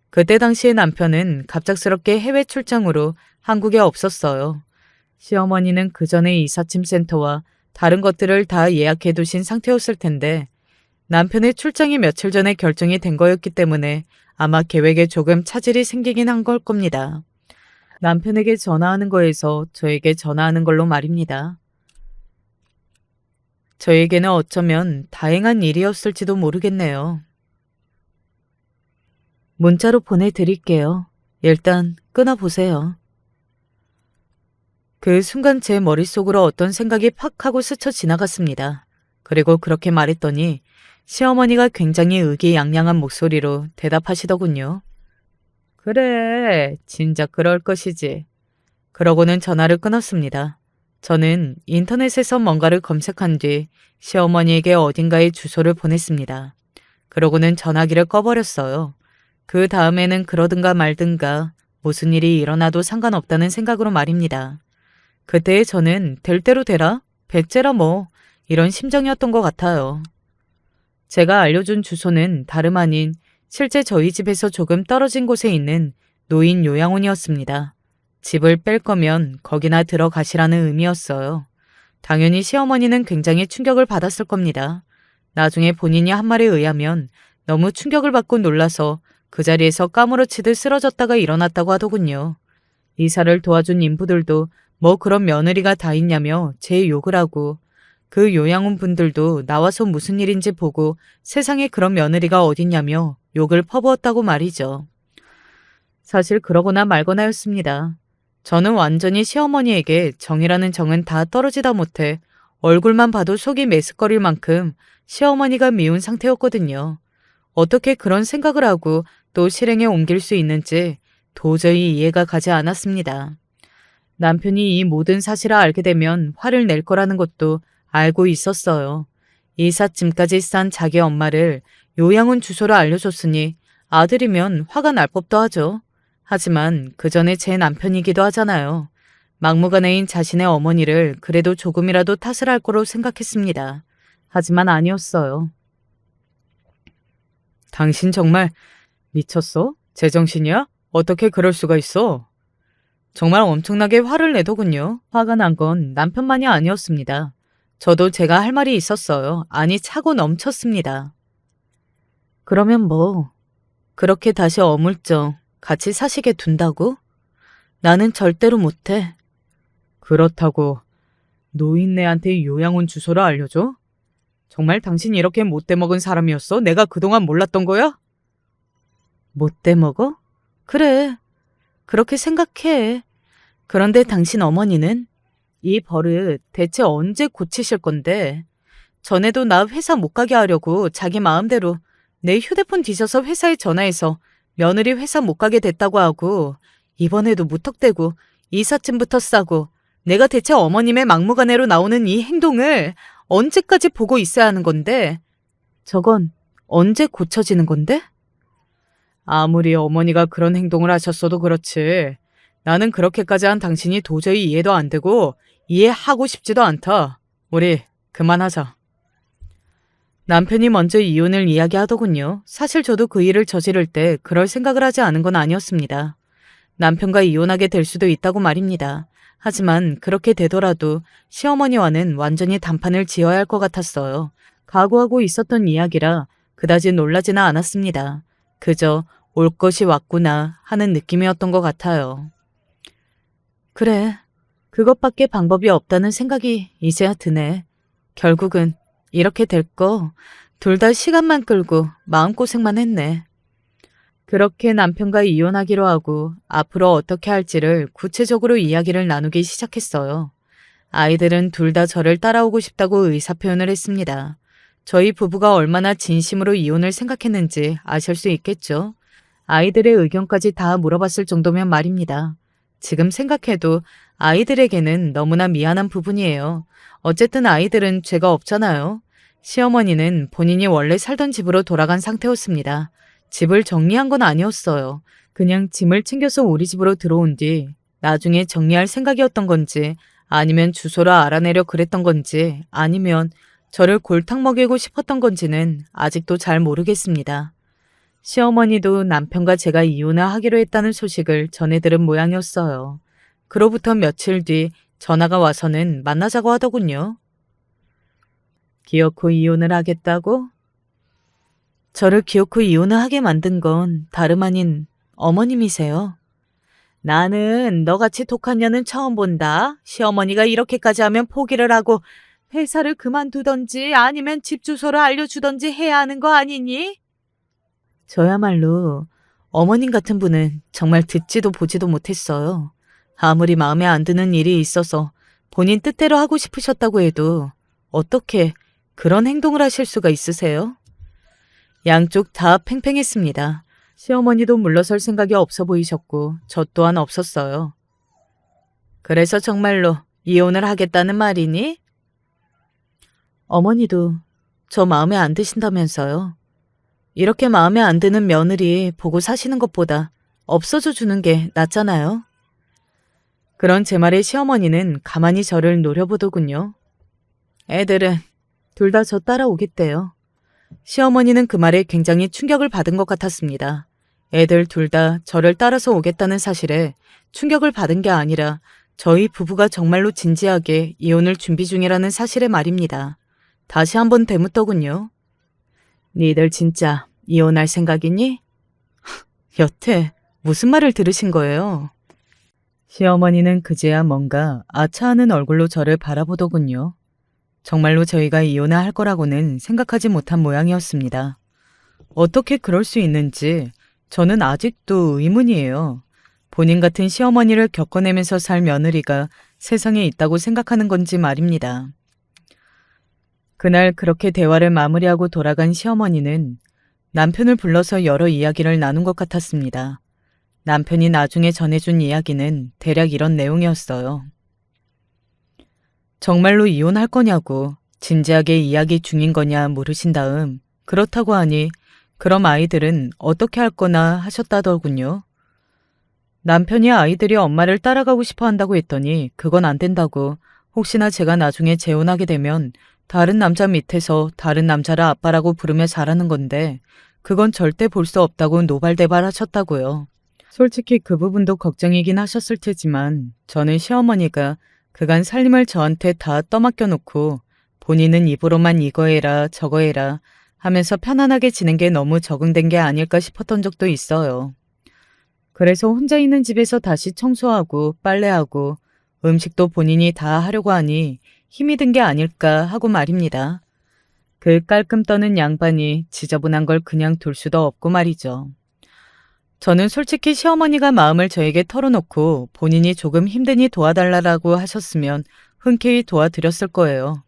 그때 당시에 남편은 갑작스럽게 해외 출장으로 한국에 없었어요. 시어머니는 그 전에 이삿짐 센터와 다른 것들을 다 예약해 두신 상태였을 텐데 남편의 출장이 며칠 전에 결정이 된 거였기 때문에 아마 계획에 조금 차질이 생기긴 한 걸 겁니다. 남편에게 전화하는 거에서 저에게 전화하는 걸로 말입니다. 저에게는 어쩌면 다행한 일이었을지도 모르겠네요. 문자로 보내드릴게요. 일단 끊어보세요. 그 순간 제 머릿속으로 어떤 생각이 팍 하고 스쳐 지나갔습니다. 그리고 그렇게 말했더니 시어머니가 굉장히 의기양양한 목소리로 대답하시더군요. 그래, 진작 그럴 것이지. 그러고는 전화를 끊었습니다. 저는 인터넷에서 뭔가를 검색한 뒤 시어머니에게 어딘가에 주소를 보냈습니다. 그러고는 전화기를 꺼버렸어요. 그 다음에는 그러든가 말든가 무슨 일이 일어나도 상관없다는 생각으로 말입니다. 그때의 저는 될 대로 되라, 배째라 뭐 이런 심정이었던 것 같아요. 제가 알려준 주소는 다름 아닌 실제 저희 집에서 조금 떨어진 곳에 있는 노인 요양원이었습니다. 집을 뺄 거면 거기나 들어가시라는 의미였어요. 당연히 시어머니는 굉장히 충격을 받았을 겁니다. 나중에 본인이 한 말에 의하면 너무 충격을 받고 놀라서 그 자리에서 까무러치듯 쓰러졌다가 일어났다고 하더군요. 이사를 도와준 인부들도 뭐 그런 며느리가 다 있냐며 제 욕을 하고 그 요양원 분들도 나와서 무슨 일인지 보고 세상에 그런 며느리가 어딨냐며 욕을 퍼부었다고 말이죠. 사실 그러거나 말거나였습니다. 저는 완전히 시어머니에게 정이라는 정은 다 떨어지다 못해 얼굴만 봐도 속이 메스꺼릴 만큼 시어머니가 미운 상태였거든요. 어떻게 그런 생각을 하고 또 실행에 옮길 수 있는지 도저히 이해가 가지 않았습니다. 남편이 이 모든 사실을 알게 되면 화를 낼 거라는 것도 알고 있었어요. 이삿짐까지 싼 자기 엄마를 요양원 주소를 알려줬으니 아들이면 화가 날 법도 하죠. 하지만 그 전에 제 남편이기도 하잖아요. 막무가내인 자신의 어머니를 그래도 조금이라도 탓을 할 거로 생각했습니다. 하지만 아니었어요. 당신 정말 미쳤어? 제정신이야? 어떻게 그럴 수가 있어? 정말 엄청나게 화를 내더군요. 화가 난 건 남편만이 아니었습니다. 저도 제가 할 말이 있었어요. 아니 차고 넘쳤습니다. 그러면 뭐 그렇게 다시 어물쩡 같이 사시게 둔다고? 나는 절대로 못해. 그렇다고 노인네한테 요양원 주소를 알려줘? 정말 당신 이렇게 못돼 먹은 사람이었어? 내가 그동안 몰랐던 거야? 못돼 먹어? 그래. 그렇게 생각해. 그런데 당신 어머니는? 이 버릇 대체 언제 고치실 건데? 전에도 나 회사 못 가게 하려고 자기 마음대로 내 휴대폰 뒤져서 회사에 전화해서 며느리 회사 못 가게 됐다고 하고 이번에도 무턱대고 이삿짐부터 싸고 내가 대체 어머님의 막무가내로 나오는 이 행동을 언제까지 보고 있어야 하는 건데? 저건 언제 고쳐지는 건데? 아무리 어머니가 그런 행동을 하셨어도 그렇지. 나는 그렇게까지 한 당신이 도저히 이해도 안 되고 이해하고 싶지도 않다. 우리 그만하자. 남편이 먼저 이혼을 이야기하더군요. 사실 저도 그 일을 저지를 때 그럴 생각을 하지 않은 건 아니었습니다. 남편과 이혼하게 될 수도 있다고 말입니다. 하지만 그렇게 되더라도 시어머니와는 완전히 단판을 지어야 할 것 같았어요. 각오하고 있었던 이야기라 그다지 놀라지는 않았습니다. 그저 올 것이 왔구나 하는 느낌이었던 것 같아요. 그래, 그것밖에 방법이 없다는 생각이 이제야 드네. 결국은 이렇게 될 거 둘 다 시간만 끌고 마음고생만 했네. 그렇게 남편과 이혼하기로 하고 앞으로 어떻게 할지를 구체적으로 이야기를 나누기 시작했어요. 아이들은 둘 다 저를 따라오고 싶다고 의사표현을 했습니다. 저희 부부가 얼마나 진심으로 이혼을 생각했는지 아실 수 있겠죠. 아이들의 의견까지 다 물어봤을 정도면 말입니다. 지금 생각해도 아이들에게는 너무나 미안한 부분이에요. 어쨌든 아이들은 죄가 없잖아요. 시어머니는 본인이 원래 살던 집으로 돌아간 상태였습니다. 집을 정리한 건 아니었어요. 그냥 짐을 챙겨서 우리 집으로 들어온 뒤 나중에 정리할 생각이었던 건지 아니면 주소를 알아내려 그랬던 건지 아니면 저를 골탕 먹이고 싶었던 건지는 아직도 잘 모르겠습니다. 시어머니도 남편과 제가 이혼을 하기로 했다는 소식을 전해 들은 모양이었어요. 그로부터 며칠 뒤 전화가 와서는 만나자고 하더군요. 기어코 이혼을 하겠다고? 저를 기어코 이혼을 하게 만든 건 다름 아닌 어머님이세요. 나는 너같이 독한 년은 처음 본다. 시어머니가 이렇게까지 하면 포기를 하고 회사를 그만두던지 아니면 집 주소를 알려주던지 해야 하는 거 아니니? 저야말로 어머님 같은 분은 정말 듣지도 보지도 못했어요. 아무리 마음에 안 드는 일이 있어서 본인 뜻대로 하고 싶으셨다고 해도 어떻게 그런 행동을 하실 수가 있으세요? 양쪽 다 팽팽했습니다. 시어머니도 물러설 생각이 없어 보이셨고 저 또한 없었어요. 그래서 정말로 이혼을 하겠다는 말이니? 어머니도 저 마음에 안 드신다면서요. 이렇게 마음에 안 드는 며느리 보고 사시는 것보다 없어져 주는 게 낫잖아요. 그런 제 말에 시어머니는 가만히 저를 노려보더군요. 애들은 둘 다 저 따라오겠대요. 시어머니는 그 말에 굉장히 충격을 받은 것 같았습니다. 애들 둘 다 저를 따라서 오겠다는 사실에 충격을 받은 게 아니라 저희 부부가 정말로 진지하게 이혼을 준비 중이라는 사실에 말입니다. 다시 한번 되묻더군요. 니들 진짜 이혼할 생각이니? 여태 무슨 말을 들으신 거예요? 시어머니는 그제야 뭔가 아차하는 얼굴로 저를 바라보더군요. 정말로 저희가 이혼을 할 거라고는 생각하지 못한 모양이었습니다. 어떻게 그럴 수 있는지 저는 아직도 의문이에요. 본인 같은 시어머니를 겪어내면서 살 며느리가 세상에 있다고 생각하는 건지 말입니다. 그날 그렇게 대화를 마무리하고 돌아간 시어머니는 남편을 불러서 여러 이야기를 나눈 것 같았습니다. 남편이 나중에 전해준 이야기는 대략 이런 내용이었어요. 정말로 이혼할 거냐고 진지하게 이야기 중인 거냐 물으신 다음 그렇다고 하니 그럼 아이들은 어떻게 할 거나 하셨다더군요. 남편이 아이들이 엄마를 따라가고 싶어 한다고 했더니 그건 안 된다고 혹시나 제가 나중에 재혼하게 되면 다른 남자 밑에서 다른 남자를 아빠라고 부르며 자라는 건데 그건 절대 볼 수 없다고 노발대발 하셨다고요. 솔직히 그 부분도 걱정이긴 하셨을 테지만 저는 시어머니가 그간 살림을 저한테 다 떠맡겨 놓고 본인은 입으로만 이거 해라 저거 해라 하면서 편안하게 지낸 게 너무 적응된 게 아닐까 싶었던 적도 있어요. 그래서 혼자 있는 집에서 다시 청소하고 빨래하고 음식도 본인이 다 하려고 하니 힘이 든 게 아닐까 하고 말입니다. 그 깔끔 떠는 양반이 지저분한 걸 그냥 둘 수도 없고 말이죠. 저는 솔직히 시어머니가 마음을 저에게 털어놓고 본인이 조금 힘드니 도와달라고 하셨으면 흔쾌히 도와드렸을 거예요.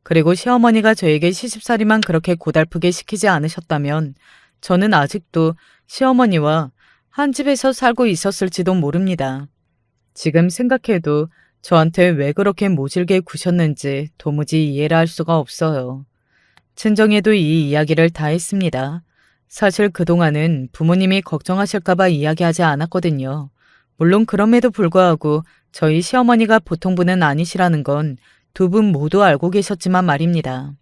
그리고 시어머니가 저에게 시집살이만 그렇게 고달프게 시키지 않으셨다면 저는 아직도 시어머니와 한 집에서 살고 있었을지도 모릅니다. 지금 생각해도 저한테 왜 그렇게 모질게 구셨는지 도무지 이해를 할 수가 없어요. 친정에도 이 이야기를 다 했습니다. 사실 그동안은 부모님이 걱정하실까봐 이야기하지 않았거든요. 물론 그럼에도 불구하고 저희 시어머니가 보통 분은 아니시라는 건 두 분 모두 알고 계셨지만 말입니다.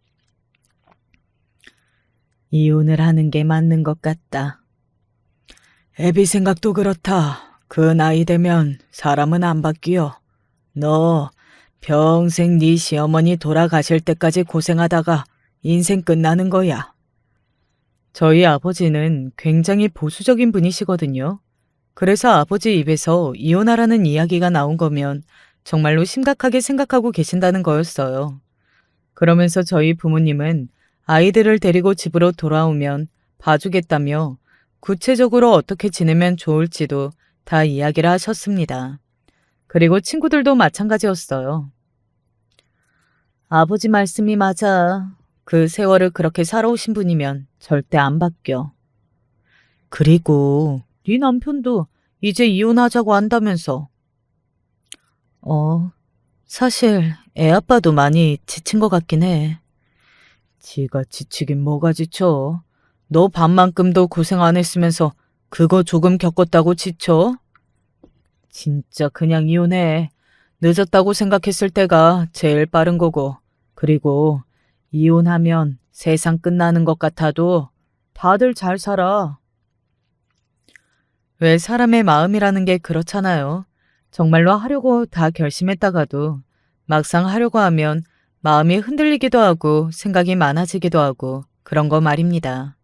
이혼을 하는 게 맞는 것 같다. 애비 생각도 그렇다. 그 나이 되면 사람은 안 바뀌어. 너 평생 네 시어머니 돌아가실 때까지 고생하다가 인생 끝나는 거야. 저희 아버지는 굉장히 보수적인 분이시거든요. 그래서 아버지 입에서 이혼하라는 이야기가 나온 거면 정말로 심각하게 생각하고 계신다는 거였어요. 그러면서 저희 부모님은 아이들을 데리고 집으로 돌아오면 봐주겠다며 구체적으로 어떻게 지내면 좋을지도 다 이야기를 하셨습니다. 그리고 친구들도 마찬가지였어요. 아버지 말씀이 맞아. 그 세월을 그렇게 살아오신 분이면 절대 안 바뀌어. 그리고 네 남편도 이제 이혼하자고 한다면서. 사실 애 아빠도 많이 지친 것 같긴 해. 지가 지치긴 뭐가 지쳐. 너 반만큼도 고생 안 했으면서 그거 조금 겪었다고 지쳐? 진짜 그냥 이혼해. 늦었다고 생각했을 때가 제일 빠른 거고. 그리고 이혼하면 세상 끝나는 것 같아도 다들 잘 살아. 왜 사람의 마음이라는 게 그렇잖아요. 정말로 하려고 다 결심했다가도 막상 하려고 하면 마음이 흔들리기도 하고 생각이 많아지기도 하고 그런 거 말입니다.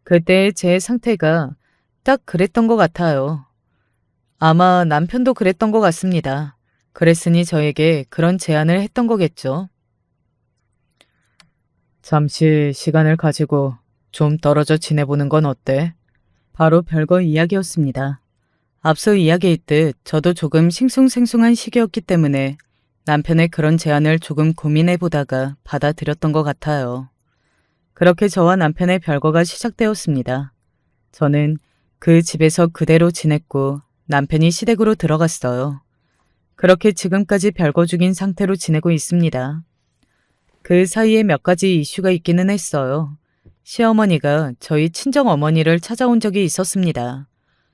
그때 제 상태가 딱 그랬던 것 같아요. 아마 남편도 그랬던 것 같습니다. 그랬으니 저에게 그런 제안을 했던 거겠죠. 잠시 시간을 가지고 좀 떨어져 지내보는 건 어때? 바로 별거 이야기였습니다. 앞서 이야기했듯 저도 조금 싱숭생숭한 시기였기 때문에 남편의 그런 제안을 조금 고민해보다가 받아들였던 것 같아요. 그렇게 저와 남편의 별거가 시작되었습니다. 저는 그 집에서 그대로 지냈고 남편이 시댁으로 들어갔어요. 그렇게 지금까지 별거 중인 상태로 지내고 있습니다. 그 사이에 몇 가지 이슈가 있기는 했어요. 시어머니가 저희 친정어머니를 찾아온 적이 있었습니다.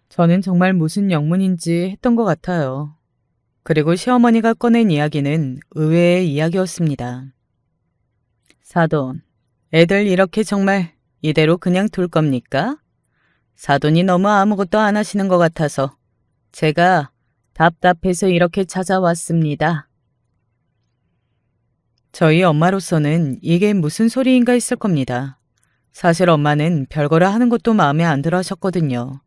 저는 정말 무슨 영문인지 했던 것 같아요. 그리고 시어머니가 꺼낸 이야기는 의외의 이야기였습니다. 사돈, 애들 이렇게 정말 이대로 그냥 둘 겁니까? 사돈이 너무 아무것도 안 하시는 것 같아서 제가 답답해서 이렇게 찾아왔습니다. 저희 엄마로서는 이게 무슨 소리인가 했을 겁니다. 사실 엄마는 별거를 하는 것도 마음에 안 들어 하셨거든요.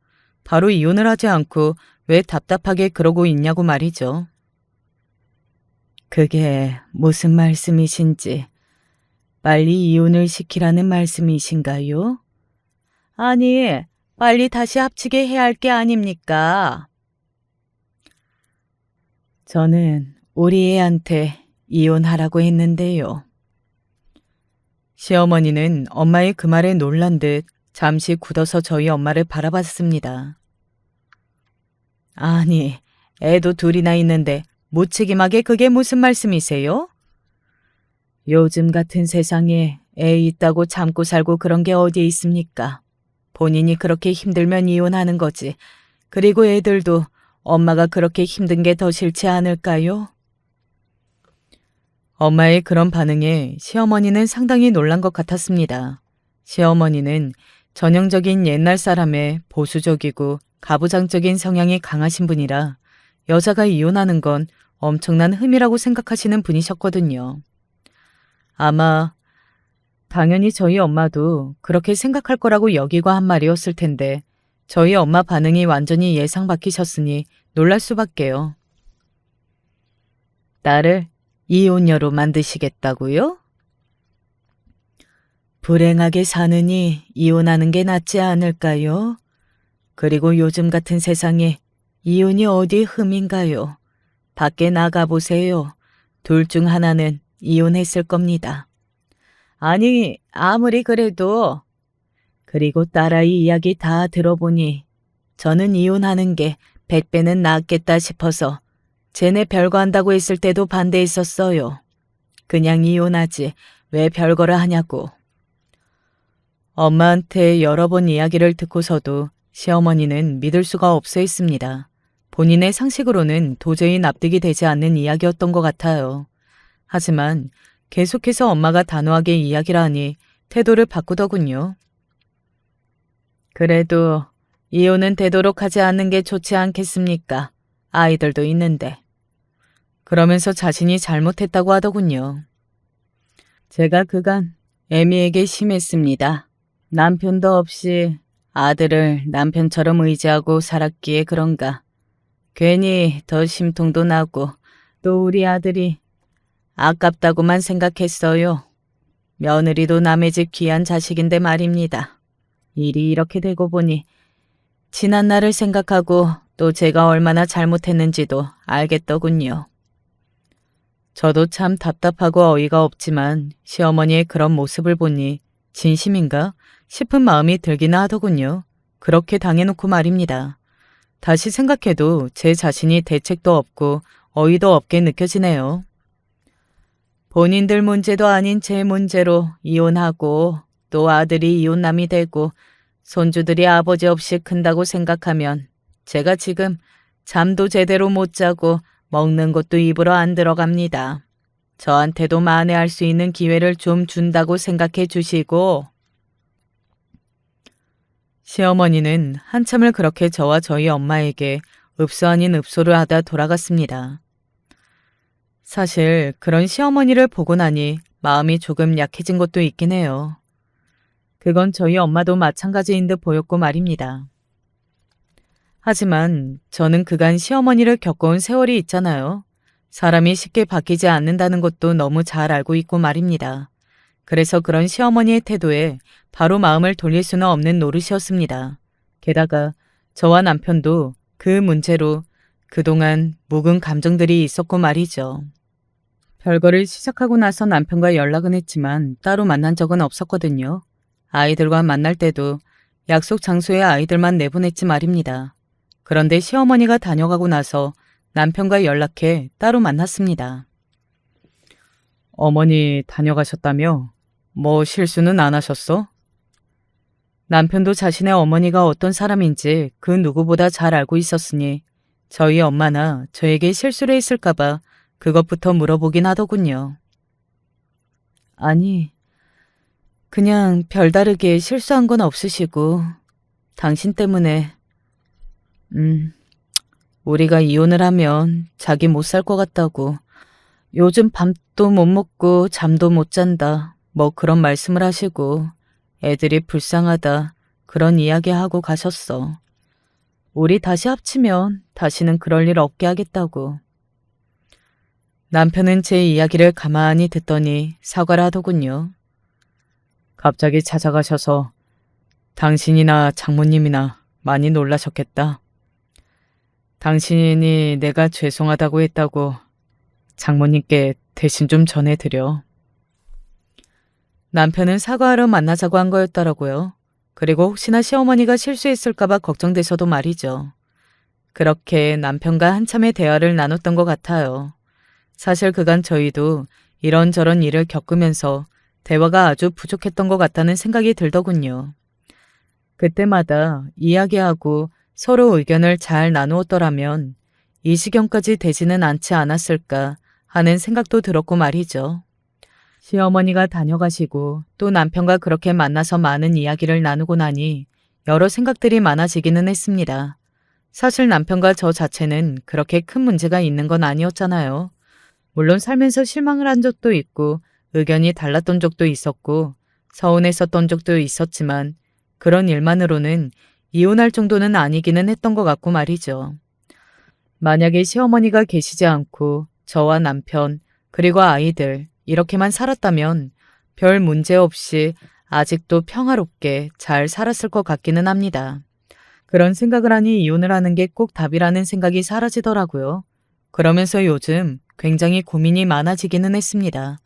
바로 이혼을 하지 않고 왜 답답하게 그러고 있냐고 말이죠. 그게 무슨 말씀이신지, 빨리 이혼을 시키라는 말씀이신가요? 아니, 빨리 다시 합치게 해야 할 게 아닙니까? 저는 우리 애한테 이혼하라고 했는데요. 시어머니는 엄마의 그 말에 놀란 듯 잠시 굳어서 저희 엄마를 바라봤습니다. 아니, 애도 둘이나 있는데 무책임하게 그게 무슨 말씀이세요? 요즘 같은 세상에 애 있다고 참고 살고 그런 게 어디에 있습니까? 본인이 그렇게 힘들면 이혼하는 거지. 그리고 애들도 엄마가 그렇게 힘든 게 더 싫지 않을까요? 엄마의 그런 반응에 시어머니는 상당히 놀란 것 같았습니다. 시어머니는 전형적인 옛날 사람의 보수적이고 가부장적인 성향이 강하신 분이라 여자가 이혼하는 건 엄청난 흠이라고 생각하시는 분이셨거든요. 아마 당연히 저희 엄마도 그렇게 생각할 거라고 여기고 한 말이었을 텐데 저희 엄마 반응이 완전히 예상 밖이셨으니 놀랄 수밖에요. 딸을 이혼녀로 만드시겠다고요? 불행하게 사느니 이혼하는 게 낫지 않을까요? 그리고 요즘 같은 세상에 이혼이 어디 흠인가요? 밖에 나가보세요. 둘 중 하나는 이혼했을 겁니다. 아니, 아무리 그래도. 그리고 딸아이 이야기 다 들어보니 저는 이혼하는 게 100배는 낫겠다 싶어서 쟤네 별거 한다고 했을 때도 반대했었어요. 그냥 이혼하지 왜 별거를 하냐고. 엄마한테 여러 번 이야기를 듣고서도 시어머니는 믿을 수가 없어 했습니다. 본인의 상식으로는 도저히 납득이 되지 않는 이야기였던 것 같아요. 하지만 계속해서 엄마가 단호하게 이야기를 하니 태도를 바꾸더군요. 그래도 이혼은 되도록 하지 않는 게 좋지 않겠습니까? 아이들도 있는데. 그러면서 자신이 잘못했다고 하더군요. 제가 그간 애미에게 심했습니다. 남편도 없이 아들을 남편처럼 의지하고 살았기에 그런가. 괜히 더 심통도 나고 또 우리 아들이 아깝다고만 생각했어요. 며느리도 남의 집 귀한 자식인데 말입니다. 일이 이렇게 되고 보니 지난 날을 생각하고 또 제가 얼마나 잘못했는지도 알겠더군요. 저도 참 답답하고 어이가 없지만 시어머니의 그런 모습을 보니 진심인가 싶은 마음이 들기나 하더군요. 그렇게 당해놓고 말입니다. 다시 생각해도 제 자신이 대책도 없고 어이도 없게 느껴지네요. 본인들 문제도 아닌 제 문제로 이혼하고 또 아들이 이혼남이 되고 손주들이 아버지 없이 큰다고 생각하면 제가 지금 잠도 제대로 못 자고 먹는 것도 입으로 안 들어갑니다. 저한테도 만회할 수 있는 기회를 좀 준다고 생각해 주시고. 시어머니는 한참을 그렇게 저와 저희 엄마에게 읍소 아닌 읍소를 하다 돌아갔습니다. 사실 그런 시어머니를 보고 나니 마음이 조금 약해진 것도 있긴 해요. 그건 저희 엄마도 마찬가지인 듯 보였고 말입니다. 하지만 저는 그간 시어머니를 겪어온 세월이 있잖아요. 사람이 쉽게 바뀌지 않는다는 것도 너무 잘 알고 있고 말입니다. 그래서 그런 시어머니의 태도에 바로 마음을 돌릴 수는 없는 노릇이었습니다. 게다가 저와 남편도 그 문제로 그동안 묵은 감정들이 있었고 말이죠. 별거를 시작하고 나서 남편과 연락은 했지만 따로 만난 적은 없었거든요. 아이들과 만날 때도 약속 장소에 아이들만 내보냈지 말입니다. 그런데 시어머니가 다녀가고 나서 남편과 연락해 따로 만났습니다. 어머니 다녀가셨다며? 뭐 실수는 안 하셨어? 남편도 자신의 어머니가 어떤 사람인지 그 누구보다 잘 알고 있었으니 저희 엄마나 저에게 실수를 했을까봐 그것부터 물어보긴 하더군요. 아니, 그냥 별다르게 실수한 건 없으시고 당신 때문에 우리가 이혼을 하면 자기 못 살 것 같다고 요즘 밥도 못 먹고 잠도 못 잔다 뭐 그런 말씀을 하시고 애들이 불쌍하다 그런 이야기 하고 가셨어. 우리 다시 합치면 다시는 그럴 일 없게 하겠다고. 남편은 제 이야기를 가만히 듣더니 사과를 하더군요. 갑자기 찾아가셔서 당신이나 장모님이나 많이 놀라셨겠다. 당신이 내가 죄송하다고 했다고 장모님께 대신 좀 전해드려. 남편은 사과하러 만나자고 한 거였더라고요. 그리고 혹시나 시어머니가 실수했을까봐 걱정돼서도 말이죠. 그렇게 남편과 한참의 대화를 나눴던 것 같아요. 사실 그간 저희도 이런저런 일을 겪으면서 대화가 아주 부족했던 것 같다는 생각이 들더군요. 그때마다 이야기하고 서로 의견을 잘 나누었더라면 이 지경까지 되지는 않지 않았을까 하는 생각도 들었고 말이죠. 시어머니가 다녀가시고 또 남편과 그렇게 만나서 많은 이야기를 나누고 나니 여러 생각들이 많아지기는 했습니다. 사실 남편과 저 자체는 그렇게 큰 문제가 있는 건 아니었잖아요. 물론 살면서 실망을 한 적도 있고 의견이 달랐던 적도 있었고 서운했었던 적도 있었지만 그런 일만으로는 이혼할 정도는 아니기는 했던 것 같고 말이죠. 만약에 시어머니가 계시지 않고 저와 남편 그리고 아이들 이렇게만 살았다면 별 문제 없이 아직도 평화롭게 잘 살았을 것 같기는 합니다. 그런 생각을 하니 이혼을 하는 게 꼭 답이라는 생각이 사라지더라고요. 그러면서 요즘 굉장히 고민이 많아지기는 했습니다.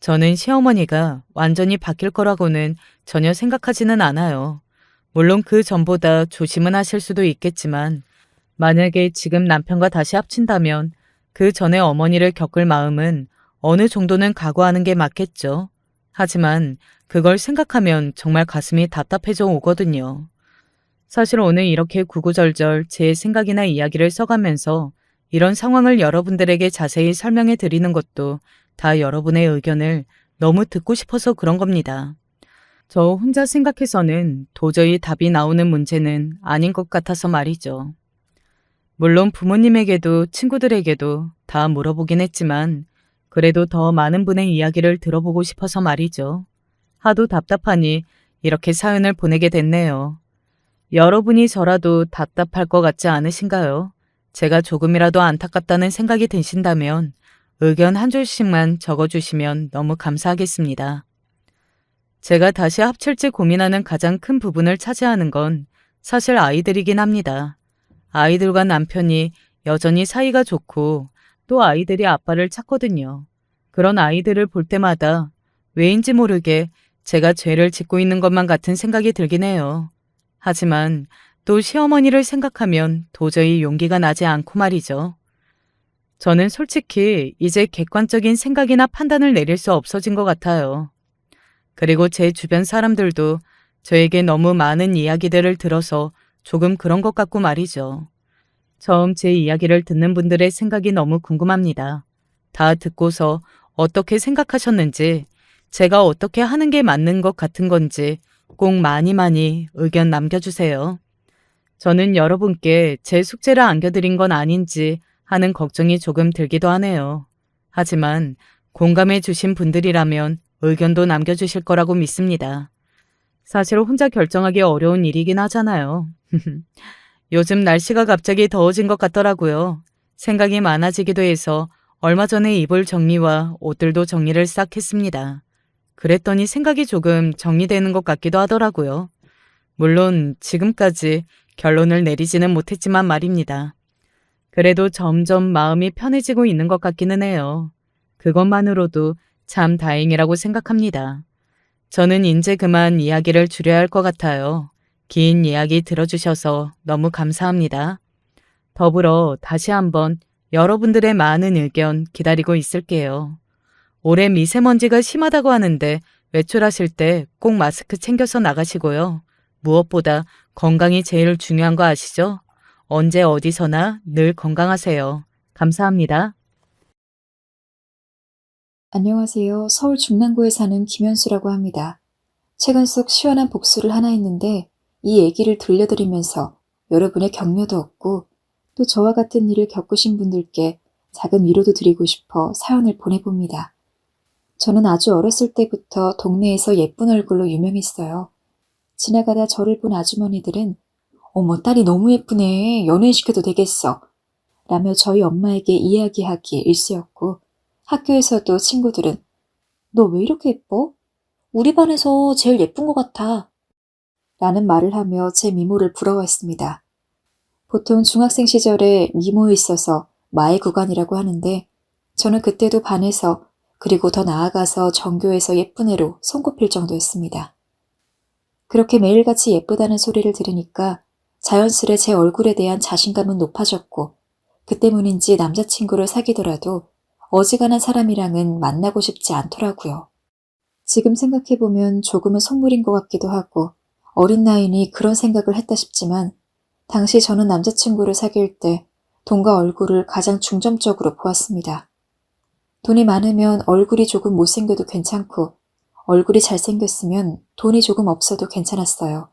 저는 시어머니가 완전히 바뀔 거라고는 전혀 생각하지는 않아요. 물론 그 전보다 조심은 하실 수도 있겠지만 만약에 지금 남편과 다시 합친다면 그 전에 어머니를 겪을 마음은 어느 정도는 각오하는 게 맞겠죠. 하지만 그걸 생각하면 정말 가슴이 답답해져 오거든요. 사실 오늘 이렇게 구구절절 제 생각이나 이야기를 써가면서 이런 상황을 여러분들에게 자세히 설명해 드리는 것도 다 여러분의 의견을 너무 듣고 싶어서 그런 겁니다. 저 혼자 생각해서는 도저히 답이 나오는 문제는 아닌 것 같아서 말이죠. 물론 부모님에게도 친구들에게도 다 물어보긴 했지만 그래도 더 많은 분의 이야기를 들어보고 싶어서 말이죠. 하도 답답하니 이렇게 사연을 보내게 됐네요. 여러분이 저라도 답답할 것 같지 않으신가요? 제가 조금이라도 안타깝다는 생각이 드신다면 의견 한 줄씩만 적어주시면 너무 감사하겠습니다. 제가 다시 합칠지 고민하는 가장 큰 부분을 차지하는 건 사실 아이들이긴 합니다. 아이들과 남편이 여전히 사이가 좋고 또 아이들이 아빠를 찾거든요. 그런 아이들을 볼 때마다 왜인지 모르게 제가 죄를 짓고 있는 것만 같은 생각이 들긴 해요. 하지만 또 시어머니를 생각하면 도저히 용기가 나지 않고 말이죠. 저는 솔직히 이제 객관적인 생각이나 판단을 내릴 수 없어진 것 같아요. 그리고 제 주변 사람들도 저에게 너무 많은 이야기들을 들어서 조금 그런 것 같고 말이죠. 처음 제 이야기를 듣는 분들의 생각이 너무 궁금합니다. 다 듣고서 어떻게 생각하셨는지, 제가 어떻게 하는 게 맞는 것 같은 건지 꼭 많이 의견 남겨주세요. 저는 여러분께 제 숙제를 안겨드린 건 아닌지 하는 걱정이 조금 들기도 하네요. 하지만 공감해 주신 분들이라면 의견도 남겨주실 거라고 믿습니다. 사실 혼자 결정하기 어려운 일이긴 하잖아요. 요즘 날씨가 갑자기 더워진 것 같더라고요. 생각이 많아지기도 해서 얼마 전에 이불 정리와 옷들도 정리를 싹 했습니다. 그랬더니 생각이 조금 정리되는 것 같기도 하더라고요. 물론 지금까지 결론을 내리지는 못했지만 말입니다. 그래도 점점 마음이 편해지고 있는 것 같기는 해요. 그것만으로도 참 다행이라고 생각합니다. 저는 이제 그만 이야기를 줄여야 할 것 같아요. 긴 이야기 들어주셔서 너무 감사합니다. 더불어 다시 한번 여러분들의 많은 의견 기다리고 있을게요. 올해 미세먼지가 심하다고 하는데 외출하실 때 꼭 마스크 챙겨서 나가시고요. 무엇보다 건강이 제일 중요한 거 아시죠? 언제 어디서나 늘 건강하세요. 감사합니다. 안녕하세요. 서울 중랑구에 사는 김현수라고 합니다. 최근 속 시원한 복수를 하나 했는데 이 얘기를 들려드리면서 여러분의 격려도 얻고 또 저와 같은 일을 겪으신 분들께 작은 위로도 드리고 싶어 사연을 보내봅니다. 저는 아주 어렸을 때부터 동네에서 예쁜 얼굴로 유명했어요. 지나가다 저를 본 아주머니들은 어머, 딸이 너무 예쁘네. 연애시켜도 되겠어. 라며 저희 엄마에게 이야기하기 일쑤였고 학교에서도 친구들은 너 왜 이렇게 예뻐? 우리 반에서 제일 예쁜 것 같아. 라는 말을 하며 제 미모를 부러워했습니다. 보통 중학생 시절에 미모에 있어서 마의 구간이라고 하는데 저는 그때도 반에서 그리고 더 나아가서 전교에서 예쁜 애로 손꼽힐 정도였습니다. 그렇게 매일같이 예쁘다는 소리를 들으니까 자연스레 제 얼굴에 대한 자신감은 높아졌고 그 때문인지 남자친구를 사귀더라도 어지간한 사람이랑은 만나고 싶지 않더라고요. 지금 생각해보면 조금은 속물인 것 같기도 하고 어린 나이니 그런 생각을 했다 싶지만 당시 저는 남자친구를 사귈 때 돈과 얼굴을 가장 중점적으로 보았습니다. 돈이 많으면 얼굴이 조금 못생겨도 괜찮고 얼굴이 잘생겼으면 돈이 조금 없어도 괜찮았어요.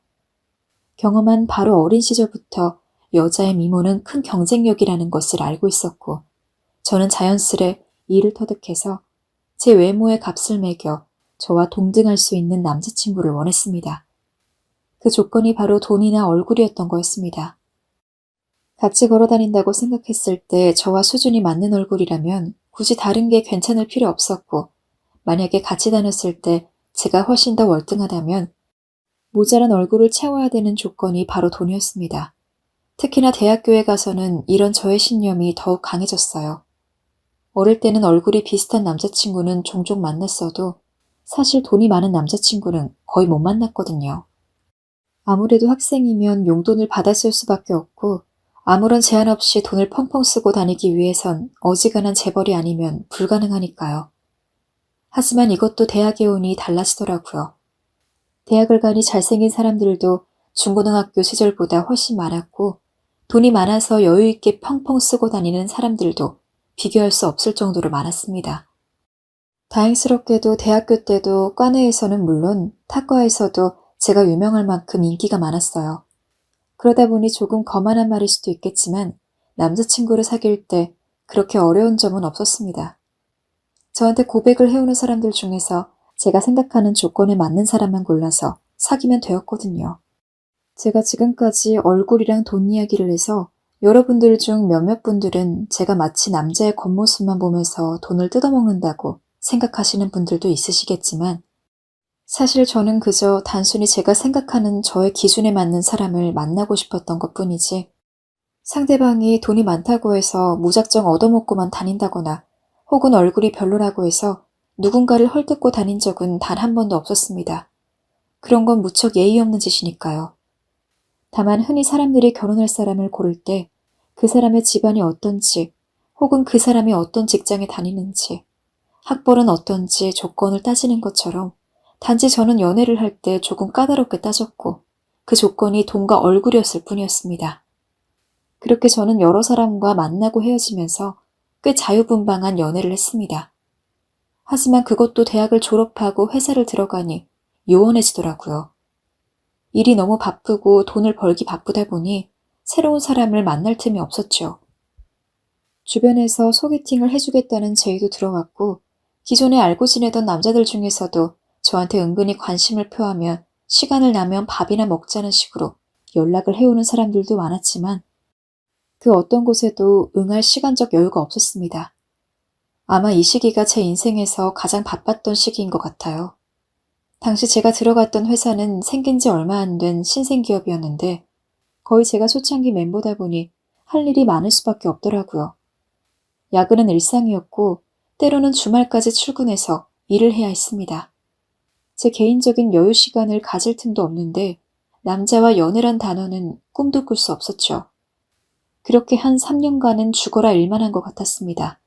경험한 바로 어린 시절부터 여자의 미모는 큰 경쟁력이라는 것을 알고 있었고 저는 자연스레 이를 터득해서 제 외모에 값을 매겨 저와 동등할 수 있는 남자친구를 원했습니다. 그 조건이 바로 돈이나 얼굴이었던 거였습니다. 같이 걸어다닌다고 생각했을 때 저와 수준이 맞는 얼굴이라면 굳이 다른 게 괜찮을 필요 없었고 만약에 같이 다녔을 때 제가 훨씬 더 월등하다면 모자란 얼굴을 채워야 되는 조건이 바로 돈이었습니다. 특히나 대학교에 가서는 이런 저의 신념이 더욱 강해졌어요. 어릴 때는 얼굴이 비슷한 남자친구는 종종 만났어도 사실 돈이 많은 남자친구는 거의 못 만났거든요. 아무래도 학생이면 용돈을 받아 쓸 수밖에 없고 아무런 제한 없이 돈을 펑펑 쓰고 다니기 위해선 어지간한 재벌이 아니면 불가능하니까요. 하지만 이것도 대학에 오니 달라지더라고요. 대학을 가니 잘생긴 사람들도 중고등학교 시절보다 훨씬 많았고 돈이 많아서 여유 있게 펑펑 쓰고 다니는 사람들도 비교할 수 없을 정도로 많았습니다. 다행스럽게도 대학교 때도 과내에서는 물론 타과에서도 제가 유명할 만큼 인기가 많았어요. 그러다 보니 조금 거만한 말일 수도 있겠지만 남자친구를 사귈 때 그렇게 어려운 점은 없었습니다. 저한테 고백을 해오는 사람들 중에서 제가 생각하는 조건에 맞는 사람만 골라서 사귀면 되었거든요. 제가 지금까지 얼굴이랑 돈 이야기를 해서 여러분들 중 몇몇 분들은 제가 마치 남자의 겉모습만 보면서 돈을 뜯어먹는다고 생각하시는 분들도 있으시겠지만 사실 저는 그저 단순히 제가 생각하는 저의 기준에 맞는 사람을 만나고 싶었던 것뿐이지 상대방이 돈이 많다고 해서 무작정 얻어먹고만 다닌다거나 혹은 얼굴이 별로라고 해서 누군가를 헐뜯고 다닌 적은 단 한 번도 없었습니다. 그런 건 무척 예의 없는 짓이니까요. 다만 흔히 사람들이 결혼할 사람을 고를 때 그 사람의 집안이 어떤지 혹은 그 사람이 어떤 직장에 다니는지 학벌은 어떤지 조건을 따지는 것처럼 단지 저는 연애를 할 때 조금 까다롭게 따졌고 그 조건이 돈과 얼굴이었을 뿐이었습니다. 그렇게 저는 여러 사람과 만나고 헤어지면서 꽤 자유분방한 연애를 했습니다. 하지만 그것도 대학을 졸업하고 회사를 들어가니 요원해지더라고요. 일이 너무 바쁘고 돈을 벌기 바쁘다 보니 새로운 사람을 만날 틈이 없었죠. 주변에서 소개팅을 해주겠다는 제의도 들어왔고 기존에 알고 지내던 남자들 중에서도 저한테 은근히 관심을 표하며 시간을 나면 밥이나 먹자는 식으로 연락을 해오는 사람들도 많았지만 그 어떤 곳에도 응할 시간적 여유가 없었습니다. 아마 이 시기가 제 인생에서 가장 바빴던 시기인 것 같아요. 당시 제가 들어갔던 회사는 생긴 지 얼마 안 된 신생기업이었는데 거의 제가 초창기 멤버다 보니 할 일이 많을 수밖에 없더라고요. 야근은 일상이었고 때로는 주말까지 출근해서 일을 해야 했습니다. 제 개인적인 여유 시간을 가질 틈도 없는데 남자와 연애란 단어는 꿈도 꿀 수 없었죠. 그렇게 한 3년간은 죽어라 일만 한 것 같았습니다.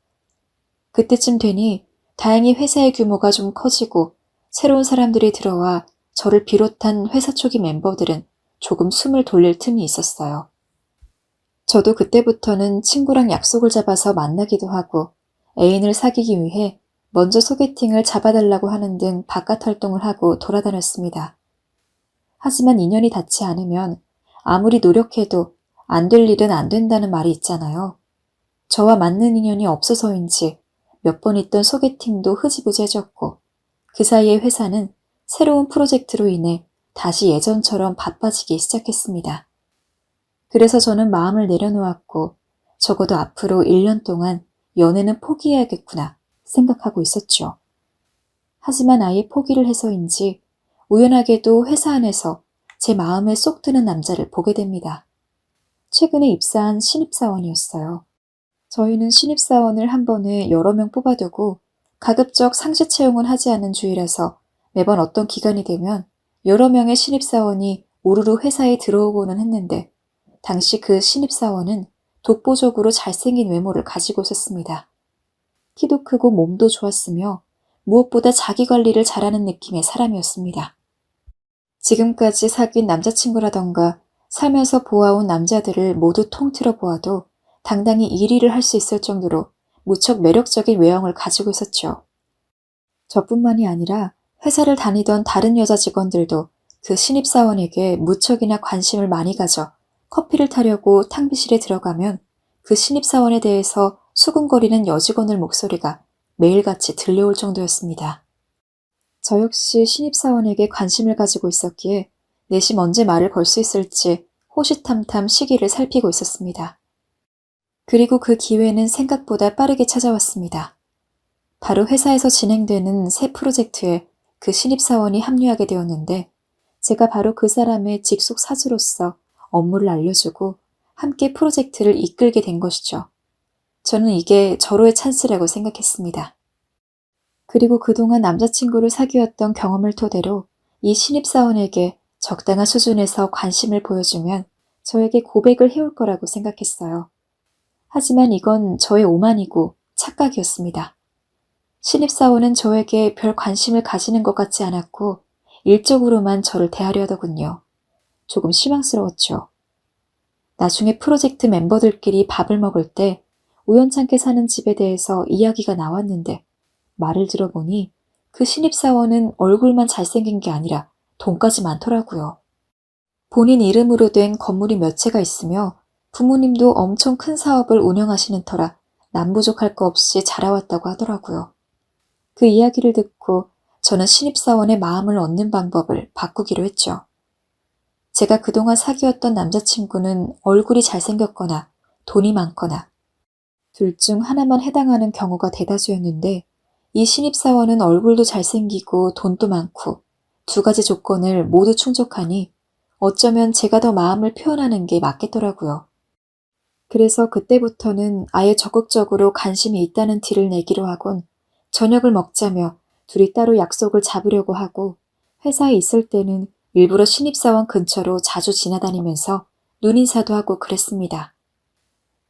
그때쯤 되니 다행히 회사의 규모가 좀 커지고 새로운 사람들이 들어와 저를 비롯한 회사 초기 멤버들은 조금 숨을 돌릴 틈이 있었어요. 저도 그때부터는 친구랑 약속을 잡아서 만나기도 하고 애인을 사귀기 위해 먼저 소개팅을 잡아달라고 하는 등 바깥 활동을 하고 돌아다녔습니다. 하지만 인연이 닿지 않으면 아무리 노력해도 안 될 일은 안 된다는 말이 있잖아요. 저와 맞는 인연이 없어서인지 몇 번 있던 소개팅도 흐지부지해졌고 그 사이에 회사는 새로운 프로젝트로 인해 다시 예전처럼 바빠지기 시작했습니다. 그래서 저는 마음을 내려놓았고 적어도 앞으로 1년 동안 연애는 포기해야겠구나 생각하고 있었죠. 하지만 아예 포기를 해서인지 우연하게도 회사 안에서 제 마음에 쏙 드는 남자를 보게 됩니다. 최근에 입사한 신입사원이었어요. 저희는 신입사원을 한 번에 여러 명 뽑아두고 가급적 상시 채용은 하지 않는 주의라서 매번 어떤 기간이 되면 여러 명의 신입사원이 우르르 회사에 들어오고는 했는데 당시 그 신입사원은 독보적으로 잘생긴 외모를 가지고 있었습니다. 키도 크고 몸도 좋았으며 무엇보다 자기 관리를 잘하는 느낌의 사람이었습니다. 지금까지 사귄 남자친구라던가 살면서 보아온 남자들을 모두 통틀어 보아도 당당히 1위를 할 수 있을 정도로 무척 매력적인 외형을 가지고 있었죠. 저뿐만이 아니라 회사를 다니던 다른 여자 직원들도 그 신입사원에게 무척이나 관심을 많이 가져 커피를 타려고 탕비실에 들어가면 그 신입사원에 대해서 수군거리는 여직원들 목소리가 매일같이 들려올 정도였습니다. 저 역시 신입사원에게 관심을 가지고 있었기에 내심 언제 말을 걸 수 있을지 호시탐탐 시기를 살피고 있었습니다. 그리고 그 기회는 생각보다 빠르게 찾아왔습니다. 바로 회사에서 진행되는 새 프로젝트에 그 신입사원이 합류하게 되었는데 제가 바로 그 사람의 직속 사수로서 업무를 알려주고 함께 프로젝트를 이끌게 된 것이죠. 저는 이게 절호의 찬스라고 생각했습니다. 그리고 그동안 남자친구를 사귀었던 경험을 토대로 이 신입사원에게 적당한 수준에서 관심을 보여주면 저에게 고백을 해올 거라고 생각했어요. 하지만 이건 저의 오만이고 착각이었습니다. 신입사원은 저에게 별 관심을 가지는 것 같지 않았고 일적으로만 저를 대하려 하더군요. 조금 실망스러웠죠. 나중에 프로젝트 멤버들끼리 밥을 먹을 때 우연찮게 사는 집에 대해서 이야기가 나왔는데 말을 들어보니 그 신입사원은 얼굴만 잘생긴 게 아니라 돈까지 많더라고요. 본인 이름으로 된 건물이 몇 채가 있으며 부모님도 엄청 큰 사업을 운영하시는 터라 남부족할 거 없이 자라왔다고 하더라고요. 그 이야기를 듣고 저는 신입사원의 마음을 얻는 방법을 바꾸기로 했죠. 제가 그동안 사귀었던 남자친구는 얼굴이 잘생겼거나 돈이 많거나 둘 중 하나만 해당하는 경우가 대다수였는데 이 신입사원은 얼굴도 잘생기고 돈도 많고 두 가지 조건을 모두 충족하니 어쩌면 제가 더 마음을 표현하는 게 맞겠더라고요. 그래서 그때부터는 아예 적극적으로 관심이 있다는 티를 내기로 하곤 저녁을 먹자며 둘이 따로 약속을 잡으려고 하고 회사에 있을 때는 일부러 신입사원 근처로 자주 지나다니면서 눈인사도 하고 그랬습니다.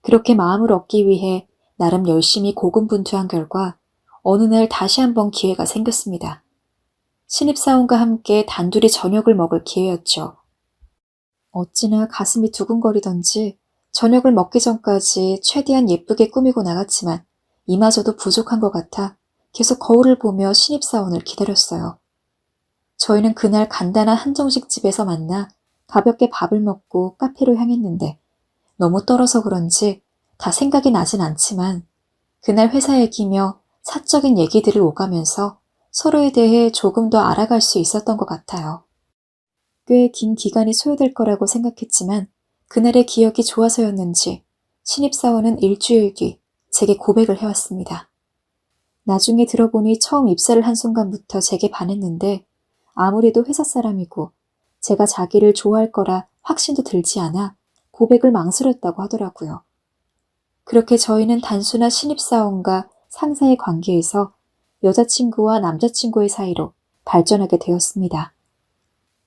그렇게 마음을 얻기 위해 나름 열심히 고군분투한 결과 어느 날 다시 한번 기회가 생겼습니다. 신입사원과 함께 단둘이 저녁을 먹을 기회였죠. 어찌나 가슴이 두근거리던지 저녁을 먹기 전까지 최대한 예쁘게 꾸미고 나갔지만 이마저도 부족한 것 같아 계속 거울을 보며 신입사원을 기다렸어요. 저희는 그날 간단한 한정식 집에서 만나 가볍게 밥을 먹고 카페로 향했는데 너무 떨어서 그런지 다 생각이 나진 않지만 그날 회사 얘기며 사적인 얘기들을 오가면서 서로에 대해 조금 더 알아갈 수 있었던 것 같아요. 꽤 긴 기간이 소요될 거라고 생각했지만 그날의 기억이 좋아서였는지 신입사원은 일주일 뒤 제게 고백을 해왔습니다. 나중에 들어보니 처음 입사를 한 순간부터 제게 반했는데 아무래도 회사 사람이고 제가 자기를 좋아할 거라 확신도 들지 않아 고백을 망설였다고 하더라고요. 그렇게 저희는 단순한 신입사원과 상사의 관계에서 여자친구와 남자친구의 사이로 발전하게 되었습니다.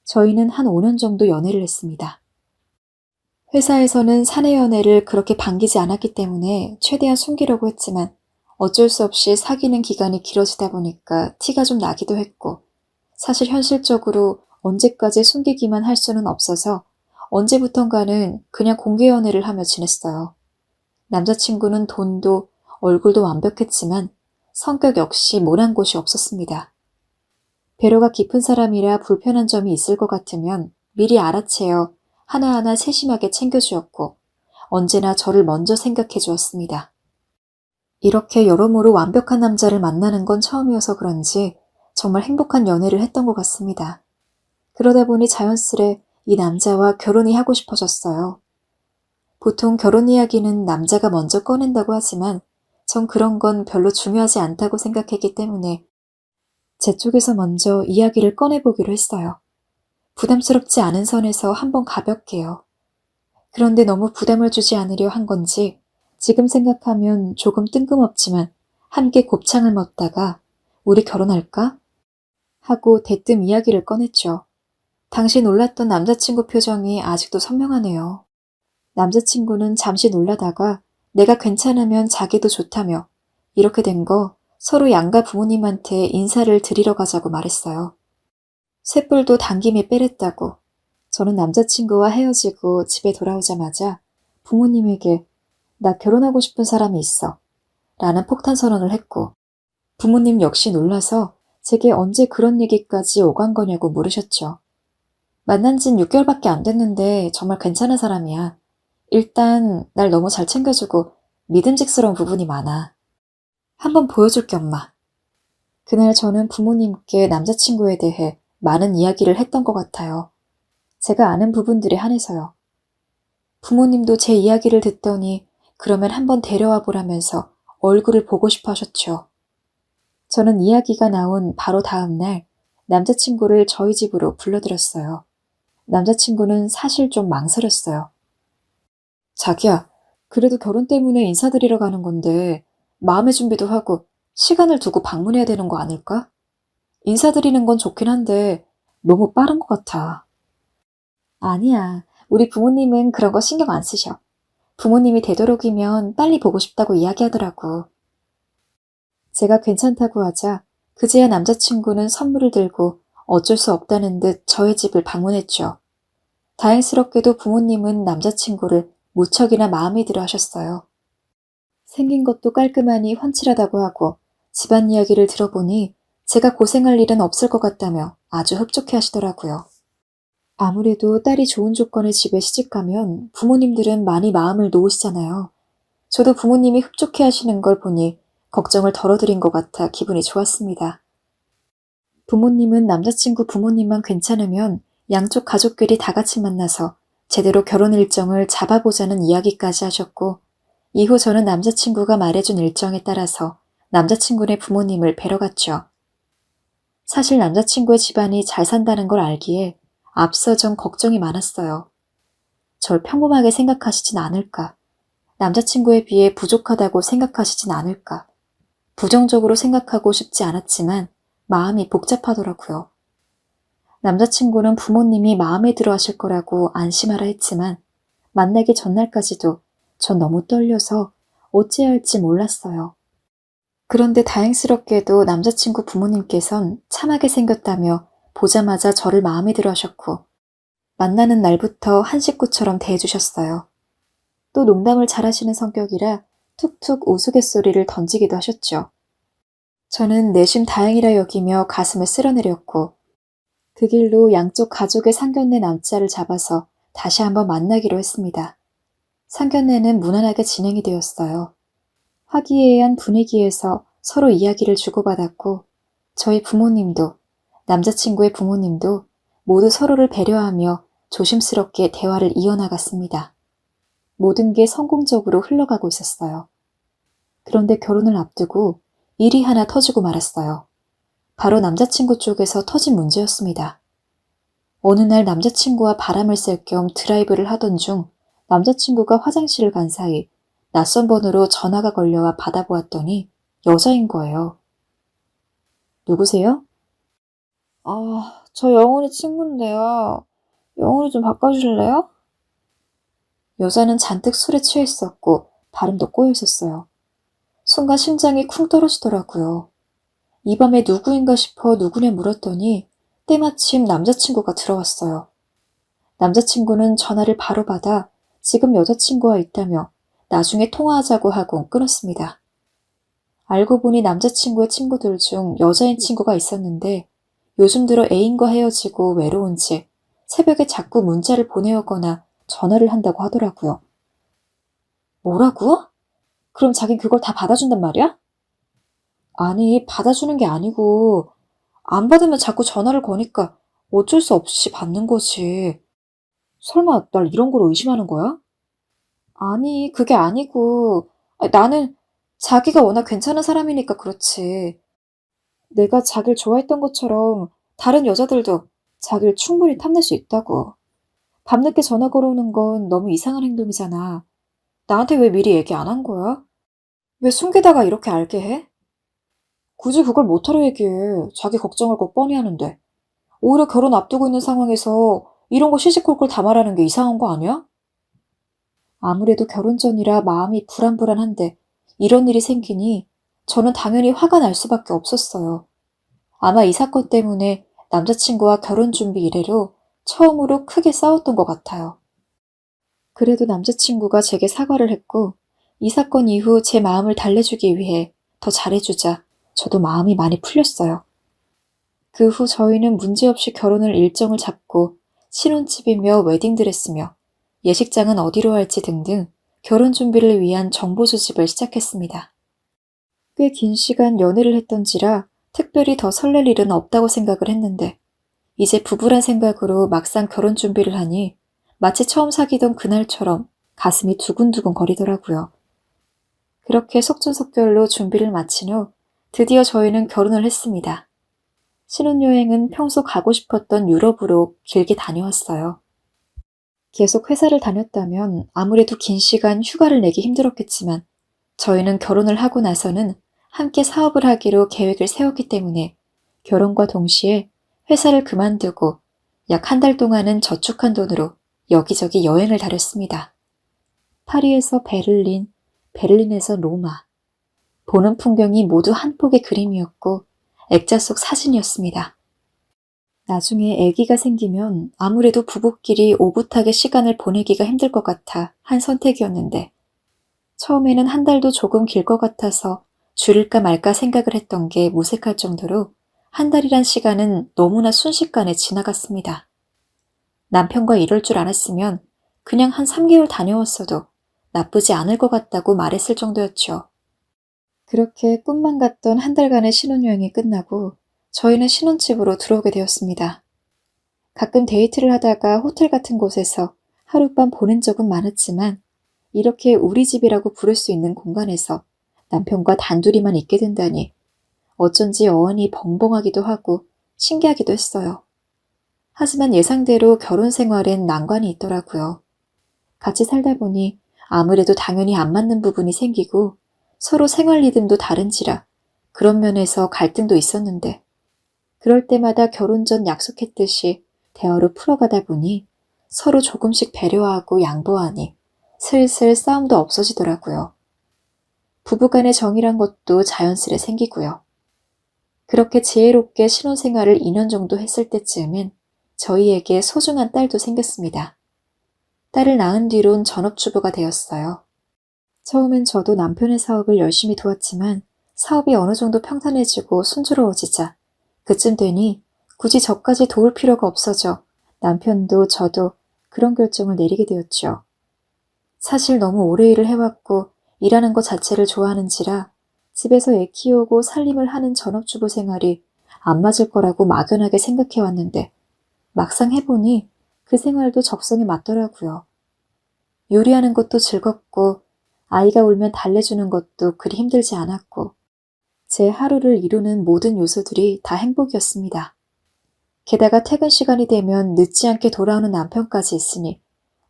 저희는 한 5년 정도 연애를 했습니다. 회사에서는 사내 연애를 그렇게 반기지 않았기 때문에 최대한 숨기려고 했지만 어쩔 수 없이 사귀는 기간이 길어지다 보니까 티가 좀 나기도 했고 사실 현실적으로 언제까지 숨기기만 할 수는 없어서 언제부턴가는 그냥 공개 연애를 하며 지냈어요. 남자친구는 돈도 얼굴도 완벽했지만 성격 역시 모난 곳이 없었습니다. 배려가 깊은 사람이라 불편한 점이 있을 것 같으면 미리 알아채어 하나하나 세심하게 챙겨주었고 언제나 저를 먼저 생각해 주었습니다. 이렇게 여러모로 완벽한 남자를 만나는 건 처음이어서 그런지 정말 행복한 연애를 했던 것 같습니다. 그러다 보니 자연스레 이 남자와 결혼이 하고 싶어졌어요. 보통 결혼 이야기는 남자가 먼저 꺼낸다고 하지만 전 그런 건 별로 중요하지 않다고 생각했기 때문에 제 쪽에서 먼저 이야기를 꺼내보기로 했어요. 부담스럽지 않은 선에서 한번 가볍게요. 그런데 너무 부담을 주지 않으려 한 건지 지금 생각하면 조금 뜬금없지만 함께 곱창을 먹다가 우리 결혼할까? 하고 대뜸 이야기를 꺼냈죠. 당시 놀랐던 남자친구 표정이 아직도 선명하네요. 남자친구는 잠시 놀라다가 내가 괜찮으면 자기도 좋다며 이렇게 된 거 서로 양가 부모님한테 인사를 드리러 가자고 말했어요. 쇳불도 당김에 빼랬다고. 저는 남자친구와 헤어지고 집에 돌아오자마자 부모님에게 나 결혼하고 싶은 사람이 있어 라는 폭탄 선언을 했고 부모님 역시 놀라서 제게 언제 그런 얘기까지 오간 거냐고 물으셨죠. 만난 진 6개월밖에 안 됐는데 정말 괜찮은 사람이야. 일단 날 너무 잘 챙겨주고 믿음직스러운 부분이 많아. 한번 보여줄게 엄마. 그날 저는 부모님께 남자친구에 대해 많은 이야기를 했던 것 같아요. 제가 아는 부분들에 한해서요. 부모님도 제 이야기를 듣더니 그러면 한번 데려와 보라면서 얼굴을 보고 싶어 하셨죠. 저는 이야기가 나온 바로 다음 날 남자친구를 저희 집으로 불러들였어요. 남자친구는 사실 좀 망설였어요. 자기야, 그래도 결혼 때문에 인사드리러 가는 건데 마음의 준비도 하고 시간을 두고 방문해야 되는 거 아닐까? 인사드리는 건 좋긴 한데 너무 빠른 것 같아. 아니야. 우리 부모님은 그런 거 신경 안 쓰셔. 부모님이 되도록이면 빨리 보고 싶다고 이야기하더라고. 제가 괜찮다고 하자 그제야 남자친구는 선물을 들고 어쩔 수 없다는 듯 저의 집을 방문했죠. 다행스럽게도 부모님은 남자친구를 무척이나 마음에 들어 하셨어요. 생긴 것도 깔끔하니 훤칠하다고 하고 집안 이야기를 들어보니 제가 고생할 일은 없을 것 같다며 아주 흡족해 하시더라고요. 아무래도 딸이 좋은 조건의 집에 시집가면 부모님들은 많이 마음을 놓으시잖아요. 저도 부모님이 흡족해 하시는 걸 보니 걱정을 덜어드린 것 같아 기분이 좋았습니다. 부모님은 남자친구 부모님만 괜찮으면 양쪽 가족끼리 다 같이 만나서 제대로 결혼 일정을 잡아보자는 이야기까지 하셨고 이후 저는 남자친구가 말해준 일정에 따라서 남자친구네 부모님을 뵈러 갔죠. 사실 남자친구의 집안이 잘 산다는 걸 알기에 앞서 전 걱정이 많았어요. 절 평범하게 생각하시진 않을까? 남자친구에 비해 부족하다고 생각하시진 않을까? 부정적으로 생각하고 싶지 않았지만 마음이 복잡하더라고요. 남자친구는 부모님이 마음에 들어 하실 거라고 안심하라 했지만 만나기 전날까지도 전 너무 떨려서 어찌해야 할지 몰랐어요. 그런데 다행스럽게도 남자친구 부모님께선 참하게 생겼다며 보자마자 저를 마음에 들어 하셨고 만나는 날부터 한 식구처럼 대해주셨어요. 또 농담을 잘하시는 성격이라 툭툭 우스갯소리를 던지기도 하셨죠. 저는 내심 다행이라 여기며 가슴을 쓸어내렸고 그 길로 양쪽 가족의 상견례 날짜를 잡아서 다시 한번 만나기로 했습니다. 상견례는 무난하게 진행이 되었어요. 화기애애한 분위기에서 서로 이야기를 주고받았고 저희 부모님도 남자친구의 부모님도 모두 서로를 배려하며 조심스럽게 대화를 이어나갔습니다. 모든 게 성공적으로 흘러가고 있었어요. 그런데 결혼을 앞두고 일이 하나 터지고 말았어요. 바로 남자친구 쪽에서 터진 문제였습니다. 어느 날 남자친구와 바람을 쐴 겸 드라이브를 하던 중 남자친구가 화장실을 간 사이 낯선 번호로 전화가 걸려와 받아보았더니 여자인 거예요. 누구세요? 저 영훈이 친구인데요. 영훈이 좀 바꿔주실래요? 여자는 잔뜩 술에 취해 있었고 발음도 꼬여 있었어요. 순간 심장이 쿵 떨어지더라고요. 이 밤에 누구인가 싶어 누구냐 물었더니 때마침 남자친구가 들어왔어요. 남자친구는 전화를 바로 받아 지금 여자친구와 있다며 나중에 통화하자고 하고 끊었습니다. 알고 보니 남자친구의 친구들 중 여자인 친구가 있었는데 요즘 들어 애인과 헤어지고 외로운지 새벽에 자꾸 문자를 보내오거나 전화를 한다고 하더라고요. 뭐라고? 그럼 자긴 그걸 다 받아준단 말이야? 아니, 받아주는 게 아니고 안 받으면 자꾸 전화를 거니까 어쩔 수 없이 받는 거지. 설마 날 이런 걸로 의심하는 거야? 아니, 그게 아니고 나는 자기가 워낙 괜찮은 사람이니까 그렇지. 내가 자기를 좋아했던 것처럼 다른 여자들도 자기를 충분히 탐낼 수 있다고. 밤늦게 전화 걸어오는 건 너무 이상한 행동이잖아. 나한테 왜 미리 얘기 안 한 거야? 왜 숨기다가 이렇게 알게 해? 굳이 그걸 못하러 얘기해. 자기 걱정을 꼭 뻔히 하는데. 오히려 결혼 앞두고 있는 상황에서 이런 거 시시콜콜 다 말하는 게 이상한 거 아니야? 아무래도 결혼 전이라 마음이 불안불안한데 이런 일이 생기니 저는 당연히 화가 날 수밖에 없었어요. 아마 이 사건 때문에 남자친구와 결혼 준비 이래로 처음으로 크게 싸웠던 것 같아요. 그래도 남자친구가 제게 사과를 했고 이 사건 이후 제 마음을 달래주기 위해 더 잘해주자 저도 마음이 많이 풀렸어요. 그 후 저희는 문제없이 결혼을 일정을 잡고 신혼집이며 웨딩드레스며 예식장은 어디로 할지 등등 결혼 준비를 위한 정보 수집을 시작했습니다. 꽤 긴 시간 연애를 했던지라 특별히 더 설렐 일은 없다고 생각을 했는데 이제 부부란 생각으로 막상 결혼 준비를 하니 마치 처음 사귀던 그날처럼 가슴이 두근두근 거리더라고요. 그렇게 속전속결로 준비를 마친 후 드디어 저희는 결혼을 했습니다. 신혼여행은 평소 가고 싶었던 유럽으로 길게 다녀왔어요. 계속 회사를 다녔다면 아무래도 긴 시간 휴가를 내기 힘들었겠지만 저희는 결혼을 하고 나서는 함께 사업을 하기로 계획을 세웠기 때문에 결혼과 동시에 회사를 그만두고 약 한 달 동안은 저축한 돈으로 여기저기 여행을 다녔습니다. 파리에서 베를린, 베를린에서 로마. 보는 풍경이 모두 한 폭의 그림이었고 액자 속 사진이었습니다. 나중에 아기가 생기면 아무래도 부부끼리 오붓하게 시간을 보내기가 힘들 것 같아 한 선택이었는데 처음에는 한 달도 조금 길 것 같아서 줄일까 말까 생각을 했던 게 무색할 정도로 한 달이란 시간은 너무나 순식간에 지나갔습니다. 남편과 이럴 줄 알았으면 그냥 한 3개월 다녀왔어도 나쁘지 않을 것 같다고 말했을 정도였죠. 그렇게 꿈만 같던 한 달간의 신혼여행이 끝나고 저희는 신혼집으로 들어오게 되었습니다. 가끔 데이트를 하다가 호텔 같은 곳에서 하룻밤 보낸 적은 많았지만 이렇게 우리 집이라고 부를 수 있는 공간에서 남편과 단둘이만 있게 된다니 어쩐지 어안이 벙벙하기도 하고 신기하기도 했어요. 하지만 예상대로 결혼 생활엔 난관이 있더라고요. 같이 살다 보니 아무래도 당연히 안 맞는 부분이 생기고 서로 생활 리듬도 다른지라 그런 면에서 갈등도 있었는데 그럴 때마다 결혼 전 약속했듯이 대화로 풀어가다 보니 서로 조금씩 배려하고 양보하니 슬슬 싸움도 없어지더라고요. 부부간의 정이란 것도 자연스레 생기고요. 그렇게 지혜롭게 신혼생활을 2년 정도 했을 때쯤엔 저희에게 소중한 딸도 생겼습니다. 딸을 낳은 뒤론 전업주부가 되었어요. 처음엔 저도 남편의 사업을 열심히 도왔지만 사업이 어느 정도 평탄해지고 순조로워지자 그쯤 되니 굳이 저까지 도울 필요가 없어져 남편도 저도 그런 결정을 내리게 되었죠. 사실 너무 오래 일을 해왔고 일하는 것 자체를 좋아하는지라 집에서 애 키우고 살림을 하는 전업주부 생활이 안 맞을 거라고 막연하게 생각해왔는데 막상 해보니 그 생활도 적성에 맞더라고요. 요리하는 것도 즐겁고 아이가 울면 달래주는 것도 그리 힘들지 않았고 제 하루를 이루는 모든 요소들이 다 행복이었습니다. 게다가 퇴근 시간이 되면 늦지 않게 돌아오는 남편까지 있으니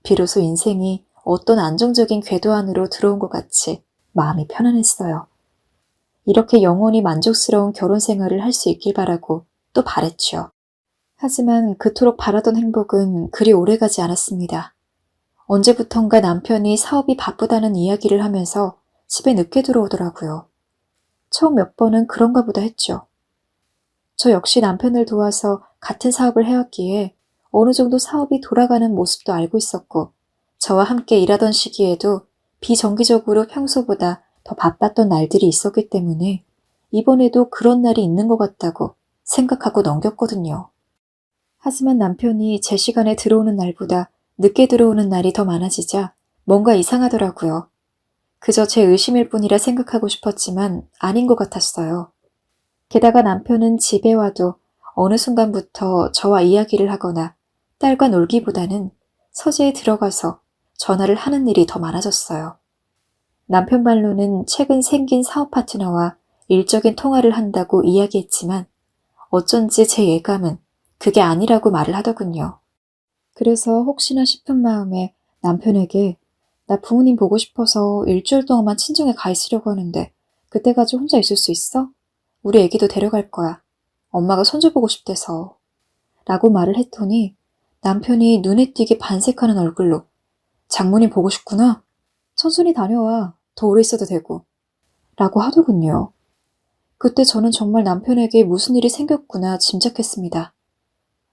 비로소 인생이 어떤 안정적인 궤도 안으로 들어온 것 같이 마음이 편안했어요. 이렇게 영원히 만족스러운 결혼 생활을 할 수 있길 바라고 또 바랬죠. 하지만 그토록 바라던 행복은 그리 오래가지 않았습니다. 언제부턴가 남편이 사업이 바쁘다는 이야기를 하면서 집에 늦게 들어오더라고요. 처음 몇 번은 그런가 보다 했죠. 저 역시 남편을 도와서 같은 사업을 해왔기에 어느 정도 사업이 돌아가는 모습도 알고 있었고, 저와 함께 일하던 시기에도 비정기적으로 평소보다 더 바빴던 날들이 있었기 때문에 이번에도 그런 날이 있는 것 같다고 생각하고 넘겼거든요. 하지만 남편이 제 시간에 들어오는 날보다 늦게 들어오는 날이 더 많아지자 뭔가 이상하더라고요. 그저 제 의심일 뿐이라 생각하고 싶었지만 아닌 것 같았어요. 게다가 남편은 집에 와도 어느 순간부터 저와 이야기를 하거나 딸과 놀기보다는 서재에 들어가서 전화를 하는 일이 더 많아졌어요. 남편 말로는 최근 생긴 사업 파트너와 일적인 통화를 한다고 이야기했지만 어쩐지 제 예감은 그게 아니라고 말을 하더군요. 그래서 혹시나 싶은 마음에 남편에게 나 부모님 보고 싶어서 일주일 동안만 친정에 가 있으려고 하는데 그때까지 혼자 있을 수 있어? 우리 애기도 데려갈 거야. 엄마가 손주 보고 싶대서. 라고 말을 했더니 남편이 눈에 띄게 반색하는 얼굴로 장모님 보고 싶구나? 천천히 다녀와. 더 오래 있어도 되고. 라고 하더군요. 그때 저는 정말 남편에게 무슨 일이 생겼구나 짐작했습니다.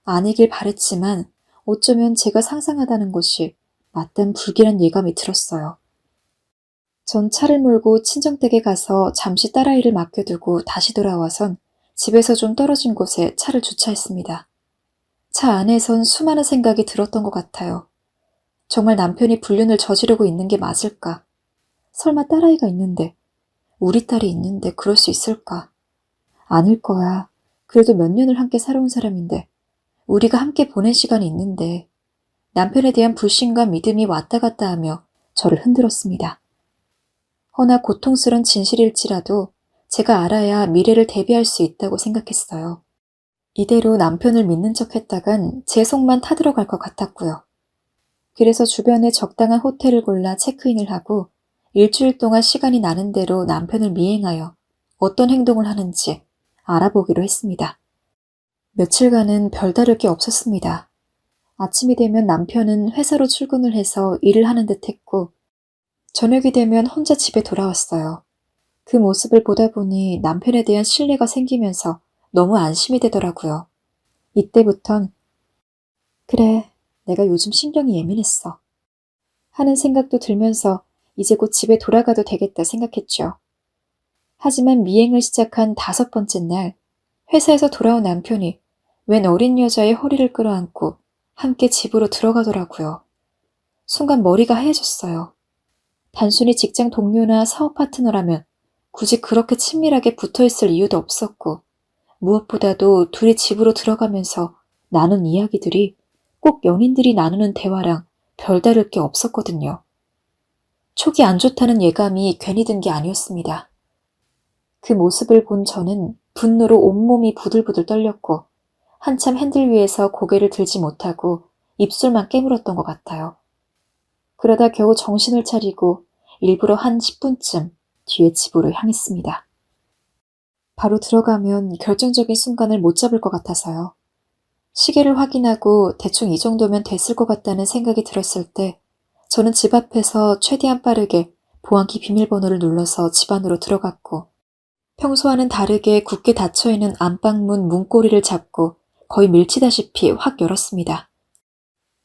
아니길 바랬지만 어쩌면 제가 상상하다는 것이 맞단 불길한 예감이 들었어요. 전 차를 몰고 친정댁에 가서 잠시 딸아이를 맡겨두고 다시 돌아와선 집에서 좀 떨어진 곳에 차를 주차했습니다. 차 안에선 수많은 생각이 들었던 것 같아요. 정말 남편이 불륜을 저지르고 있는 게 맞을까? 설마 딸아이가 있는데, 우리 딸이 있는데 그럴 수 있을까? 아닐 거야. 그래도 몇 년을 함께 살아온 사람인데, 우리가 함께 보낸 시간이 있는데, 남편에 대한 불신과 믿음이 왔다 갔다 하며 저를 흔들었습니다. 허나 고통스런 진실일지라도 제가 알아야 미래를 대비할 수 있다고 생각했어요. 이대로 남편을 믿는 척 했다간 제 속만 타들어갈 것 같았고요. 그래서 주변에 적당한 호텔을 골라 체크인을 하고 일주일 동안 시간이 나는 대로 남편을 미행하여 어떤 행동을 하는지 알아보기로 했습니다. 며칠간은 별다를 게 없었습니다. 아침이 되면 남편은 회사로 출근을 해서 일을 하는 듯 했고 저녁이 되면 혼자 집에 돌아왔어요. 그 모습을 보다 보니 남편에 대한 신뢰가 생기면서 너무 안심이 되더라고요. 이때부턴 그래, 내가 요즘 신경이 예민했어 하는 생각도 들면서 이제 곧 집에 돌아가도 되겠다 생각했죠. 하지만 미행을 시작한 5번째 날 회사에서 돌아온 남편이 웬 어린 여자의 허리를 끌어안고 함께 집으로 들어가더라고요. 순간 머리가 하얘졌어요. 단순히 직장 동료나 사업 파트너라면 굳이 그렇게 친밀하게 붙어있을 이유도 없었고 무엇보다도 둘이 집으로 들어가면서 나눈 이야기들이 꼭 연인들이 나누는 대화랑 별다를 게 없었거든요. 촉이 안 좋다는 예감이 괜히 든 게 아니었습니다. 그 모습을 본 저는 분노로 온몸이 부들부들 떨렸고 한참 핸들 위에서 고개를 들지 못하고 입술만 깨물었던 것 같아요. 그러다 겨우 정신을 차리고 일부러 한 10분쯤 뒤에 집으로 향했습니다. 바로 들어가면 결정적인 순간을 못 잡을 것 같아서요. 시계를 확인하고 대충 이 정도면 됐을 것 같다는 생각이 들었을 때 저는 집 앞에서 최대한 빠르게 보안키 비밀번호를 눌러서 집 안으로 들어갔고 평소와는 다르게 굳게 닫혀있는 안방문 문고리를 잡고 거의 밀치다시피 확 열었습니다.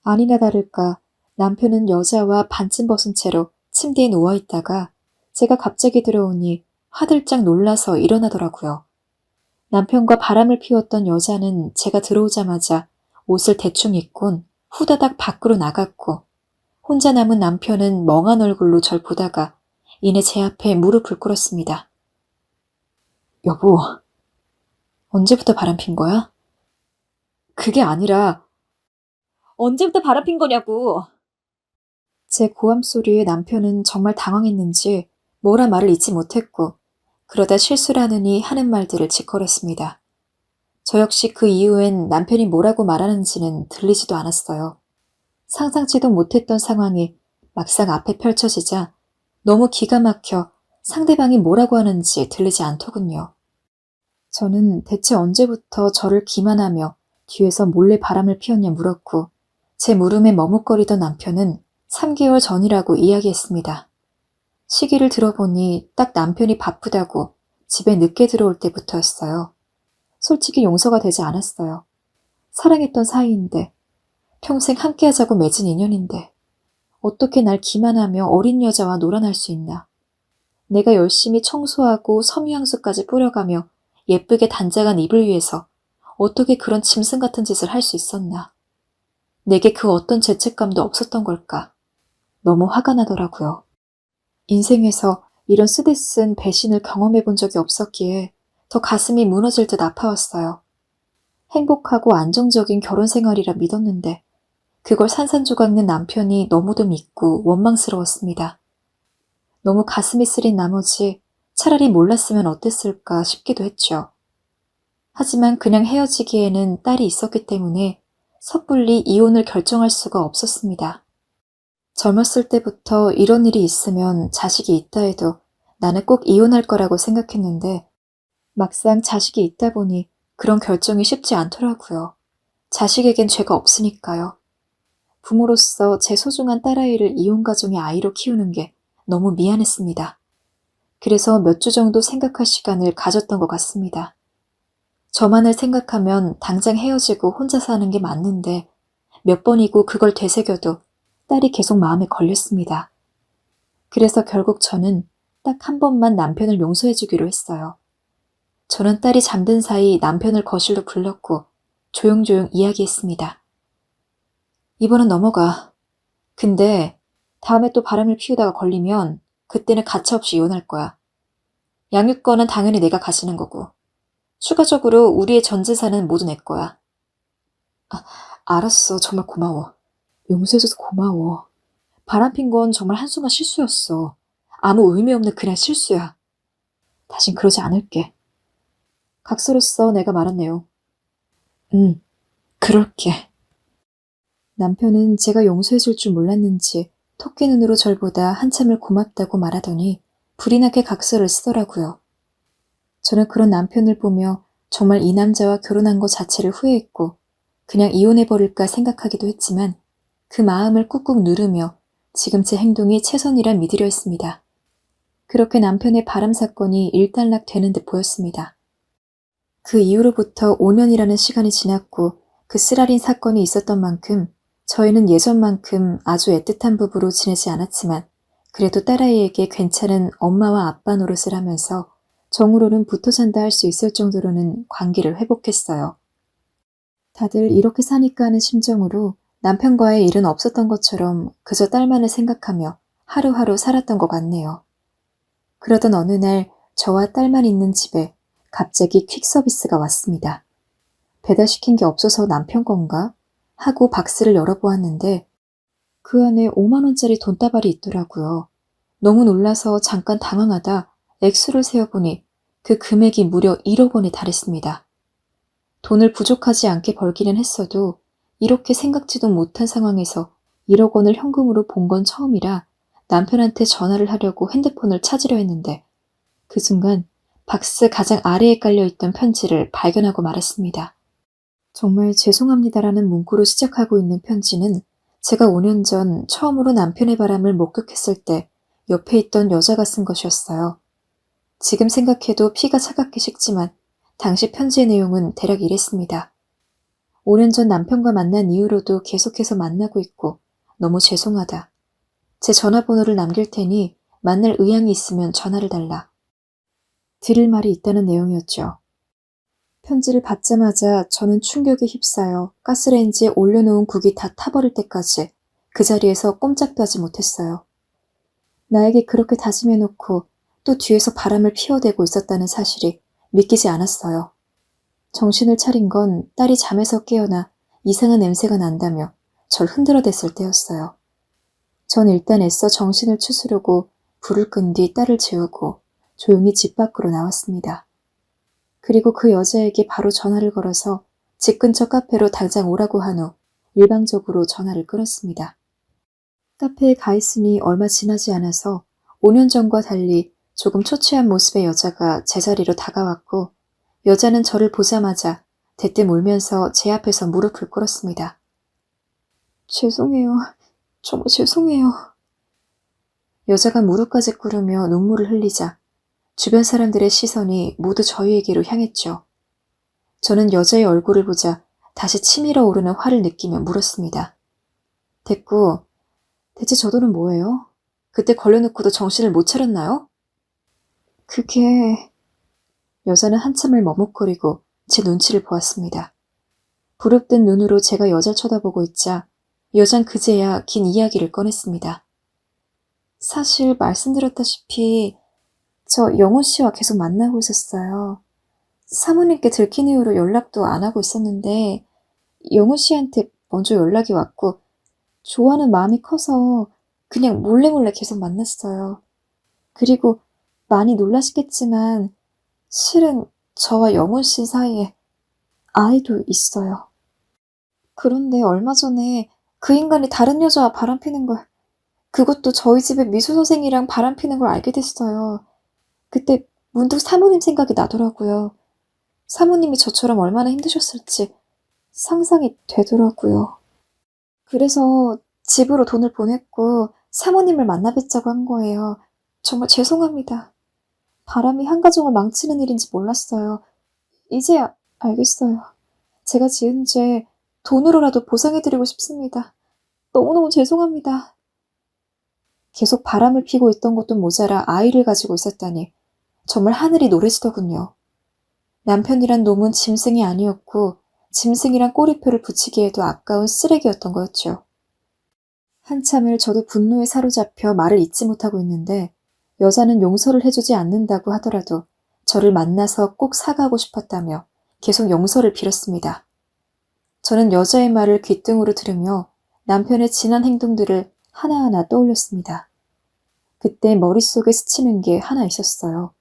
아니나 다를까 남편은 여자와 반쯤 벗은 채로 침대에 누워있다가 제가 갑자기 들어오니 화들짝 놀라서 일어나더라고요. 남편과 바람을 피웠던 여자는 제가 들어오자마자 옷을 대충 입곤 후다닥 밖으로 나갔고 혼자 남은 남편은 멍한 얼굴로 절 보다가 이내 제 앞에 무릎을 꿇었습니다. 여보, 언제부터 바람핀 거야? 그게 아니라 언제부터 바람핀 거냐고. 제 고함 소리에 남편은 정말 당황했는지 뭐라 말을 잇지 못했고 그러다 실수라느니 하는 말들을 짓거렸습니다. 저 역시 그 이후엔 남편이 뭐라고 말하는지는 들리지도 않았어요. 상상치도 못했던 상황이 막상 앞에 펼쳐지자 너무 기가 막혀 상대방이 뭐라고 하는지 들리지 않더군요. 저는 대체 언제부터 저를 기만하며 뒤에서 몰래 바람을 피웠냐 물었고 제 물음에 머뭇거리던 남편은 3개월 전이라고 이야기했습니다. 시기를 들어보니 딱 남편이 바쁘다고 집에 늦게 들어올 때부터였어요. 솔직히 용서가 되지 않았어요. 사랑했던 사이인데 평생 함께하자고 맺은 인연인데 어떻게 날 기만하며 어린 여자와 놀아날 수 있나. 내가 열심히 청소하고 섬유향수까지 뿌려가며 예쁘게 단장한 입을 위해서 어떻게 그런 짐승 같은 짓을 할 수 있었나. 내게 그 어떤 죄책감도 없었던 걸까. 너무 화가 나더라고요. 인생에서 이런 쓰디쓴 배신을 경험해 본 적이 없었기에 더 가슴이 무너질 듯 아파왔어요. 행복하고 안정적인 결혼 생활이라 믿었는데 그걸 산산조각낸 남편이 너무도 믿고 원망스러웠습니다. 너무 가슴이 쓰린 나머지 차라리 몰랐으면 어땠을까 싶기도 했죠. 하지만 그냥 헤어지기에는 딸이 있었기 때문에 섣불리 이혼을 결정할 수가 없었습니다. 젊었을 때부터 이런 일이 있으면 자식이 있다 해도 나는 꼭 이혼할 거라고 생각했는데 막상 자식이 있다 보니 그런 결정이 쉽지 않더라고요. 자식에겐 죄가 없으니까요. 부모로서 제 소중한 딸아이를 이혼 가정의 아이로 키우는 게 너무 미안했습니다. 그래서 몇 주 정도 생각할 시간을 가졌던 것 같습니다. 저만을 생각하면 당장 헤어지고 혼자 사는 게 맞는데 몇 번이고 그걸 되새겨도 딸이 계속 마음에 걸렸습니다. 그래서 결국 저는 딱 한 번만 남편을 용서해주기로 했어요. 저는 딸이 잠든 사이 남편을 거실로 불렀고 조용조용 이야기했습니다. 이번은 넘어가. 근데 다음에 또 바람을 피우다가 걸리면 그때는 가차없이 이혼할 거야. 양육권은 당연히 내가 가지는 거고 추가적으로 우리의 전 재산은 모두 내 거야. 알았어. 정말 고마워. 용서해줘서 고마워. 바람핀 건 정말 한순간 실수였어. 아무 의미 없는 그냥 실수야. 다신 그러지 않을게. 각서로서 내가 말한 내용. 그럴게. 남편은 제가 용서해줄 줄 몰랐는지 토끼 눈으로 절 보다 한참을 고맙다고 말하더니 불이 나게 각서를 쓰더라고요. 저는 그런 남편을 보며 정말 이 남자와 결혼한 것 자체를 후회했고 그냥 이혼해버릴까 생각하기도 했지만 그 마음을 꾹꾹 누르며 지금 제 행동이 최선이라 믿으려 했습니다. 그렇게 남편의 바람 사건이 일단락 되는 듯 보였습니다. 그 이후로부터 5년이라는 시간이 지났고 그 쓰라린 사건이 있었던 만큼 저희는 예전만큼 아주 애틋한 부부로 지내지 않았지만 그래도 딸아이에게 괜찮은 엄마와 아빠 노릇을 하면서 정으로는 붙어 산다 할 수 있을 정도로는 관계를 회복했어요. 다들 이렇게 사니까 하는 심정으로 남편과의 일은 없었던 것처럼 그저 딸만을 생각하며 하루하루 살았던 것 같네요. 그러던 어느 날 저와 딸만 있는 집에 갑자기 퀵 서비스가 왔습니다. 배달시킨 게 없어서 남편 건가? 하고 박스를 열어보았는데 그 안에 5만 원짜리 돈다발이 있더라고요. 너무 놀라서 잠깐 당황하다 액수를 세어보니 그 금액이 무려 1억 원에 달했습니다. 돈을 부족하지 않게 벌기는 했어도 이렇게 생각지도 못한 상황에서 1억 원을 현금으로 본 건 처음이라 남편한테 전화를 하려고 핸드폰을 찾으려 했는데 그 순간 박스 가장 아래에 깔려있던 편지를 발견하고 말았습니다. 정말 죄송합니다라는 문구로 시작하고 있는 편지는 제가 5년 전 처음으로 남편의 바람을 목격했을 때 옆에 있던 여자가 쓴 것이었어요. 지금 생각해도 피가 차갑게 식지만 당시 편지의 내용은 대략 이랬습니다. 5년 전 남편과 만난 이후로도 계속해서 만나고 있고 너무 죄송하다. 제 전화번호를 남길 테니 만날 의향이 있으면 전화를 달라. 드릴 말이 있다는 내용이었죠. 편지를 받자마자 저는 충격에 휩싸여 가스레인지에 올려놓은 국이 다 타버릴 때까지 그 자리에서 꼼짝도 하지 못했어요. 나에게 그렇게 다짐해놓고 또 뒤에서 바람을 피워대고 있었다는 사실이 믿기지 않았어요. 정신을 차린 건 딸이 잠에서 깨어나 이상한 냄새가 난다며 절 흔들어댔을 때였어요. 전 일단 애써 정신을 추스르고 불을 끈 뒤 딸을 재우고 조용히 집 밖으로 나왔습니다. 그리고 그 여자에게 바로 전화를 걸어서 집 근처 카페로 당장 오라고 한 후 일방적으로 전화를 끊었습니다. 카페에 가 있으니 얼마 지나지 않아서 5년 전과 달리 조금 초췌한 모습의 여자가 제 자리로 다가왔고 여자는 저를 보자마자 대뜸 울면서 제 앞에서 무릎을 꿇었습니다. 죄송해요. 정말 죄송해요. 여자가 무릎까지 꿇으며 눈물을 흘리자 주변 사람들의 시선이 모두 저희에게로 향했죠. 저는 여자의 얼굴을 보자 다시 치밀어 오르는 화를 느끼며 물었습니다. 됐고, 대체 저 돈은 뭐예요? 그때 걸려놓고도 정신을 못 차렸나요? 그게... 여자는 한참을 머뭇거리고 제 눈치를 보았습니다. 부릅뜬 눈으로 제가 여자를 쳐다보고 있자 여잔 그제야 긴 이야기를 꺼냈습니다. 사실 말씀드렸다시피 저 영훈 씨와 계속 만나고 있었어요. 사모님께 들킨 이후로 연락도 안 하고 있었는데 영훈 씨한테 먼저 연락이 왔고 좋아하는 마음이 커서 그냥 몰래 계속 만났어요. 그리고 많이 놀라시겠지만 실은 저와 영훈 씨 사이에 아이도 있어요. 그런데 얼마 전에 그 인간이 다른 여자와 바람피는 걸, 그것도 저희 집에 미수 선생이랑 바람피는 걸 알게 됐어요. 그때 문득 사모님 생각이 나더라고요. 사모님이 저처럼 얼마나 힘드셨을지 상상이 되더라고요. 그래서 집으로 돈을 보냈고 사모님을 만나 뵙자고 한 거예요. 정말 죄송합니다. 바람이 한 가정을 망치는 일인지 몰랐어요. 이제야 알겠어요. 제가 지은 죄 돈으로라도 보상해드리고 싶습니다. 너무너무 죄송합니다. 계속 바람을 피고 있던 것도 모자라 아이를 가지고 있었다니 정말 하늘이 노래지더군요. 남편이란 놈은 짐승이 아니었고 짐승이란 꼬리표를 붙이기에도 아까운 쓰레기였던 거였죠. 한참을 저도 분노에 사로잡혀 말을 잇지 못하고 있는데 여자는 용서를 해주지 않는다고 하더라도 저를 만나서 꼭 사과하고 싶었다며 계속 용서를 빌었습니다. 저는 여자의 말을 귓등으로 들으며 남편의 지난 행동들을 하나하나 떠올렸습니다. 그때 머릿속에 스치는 게 하나 있었어요.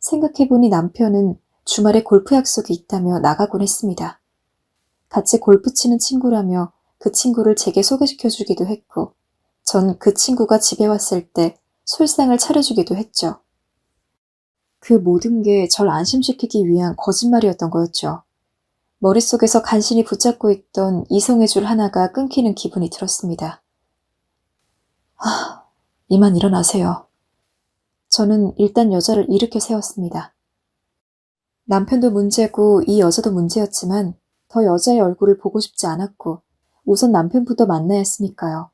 생각해보니 남편은 주말에 골프 약속이 있다며 나가곤 했습니다. 같이 골프 치는 친구라며 그 친구를 제게 소개시켜주기도 했고 전 그 친구가 집에 왔을 때 술상을 차려주기도 했죠. 그 모든 게 절 안심시키기 위한 거짓말이었던 거였죠. 머릿속에서 간신히 붙잡고 있던 이성의 줄 하나가 끊기는 기분이 들었습니다. 이만 일어나세요. 저는 일단 여자를 일으켜 세웠습니다. 남편도 문제고 이 여자도 문제였지만 더 여자의 얼굴을 보고 싶지 않았고 우선 남편부터 만나야 했으니까요.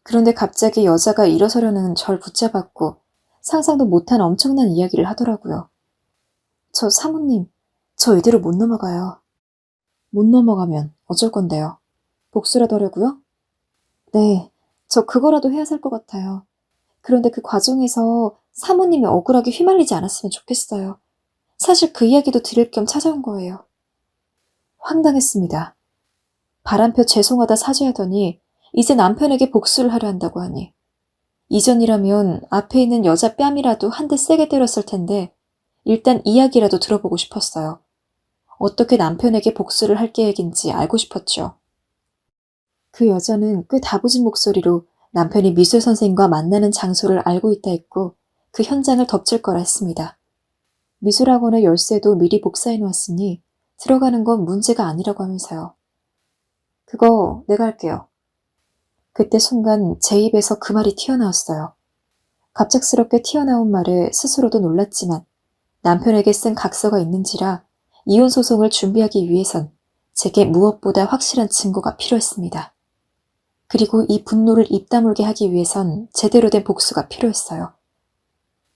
그런데 갑자기 여자가 일어서려는 절 붙잡았고 상상도 못한 엄청난 이야기를 하더라고요. 저 사모님, 저 이대로 못 넘어가요. 못 넘어가면 어쩔 건데요? 복수라도 하려고요? 네, 저 그거라도 해야 살 것 같아요. 그런데 그 과정에서 사모님이 억울하게 휘말리지 않았으면 좋겠어요. 사실 그 이야기도 드릴 겸 찾아온 거예요. 황당했습니다. 바람펴 죄송하다 사죄하더니 이제 남편에게 복수를 하려 한다고 하니 이전이라면 앞에 있는 여자 뺨이라도 한 대 세게 때렸을 텐데 일단 이야기라도 들어보고 싶었어요. 어떻게 남편에게 복수를 할 계획인지 알고 싶었죠. 그 여자는 꽤 다부진 목소리로 남편이 미술 선생과 만나는 장소를 알고 있다 했고 그 현장을 덮칠 거라 했습니다. 미술학원의 열쇠도 미리 복사해 놓았으니 들어가는 건 문제가 아니라고 하면서요. 그거 내가 할게요. 그때 순간 제 입에서 그 말이 튀어나왔어요. 갑작스럽게 튀어나온 말에 스스로도 놀랐지만 남편에게 쓴 각서가 있는지라 이혼 소송을 준비하기 위해선 제게 무엇보다 확실한 증거가 필요했습니다. 그리고 이 분노를 입 다물게 하기 위해선 제대로 된 복수가 필요했어요.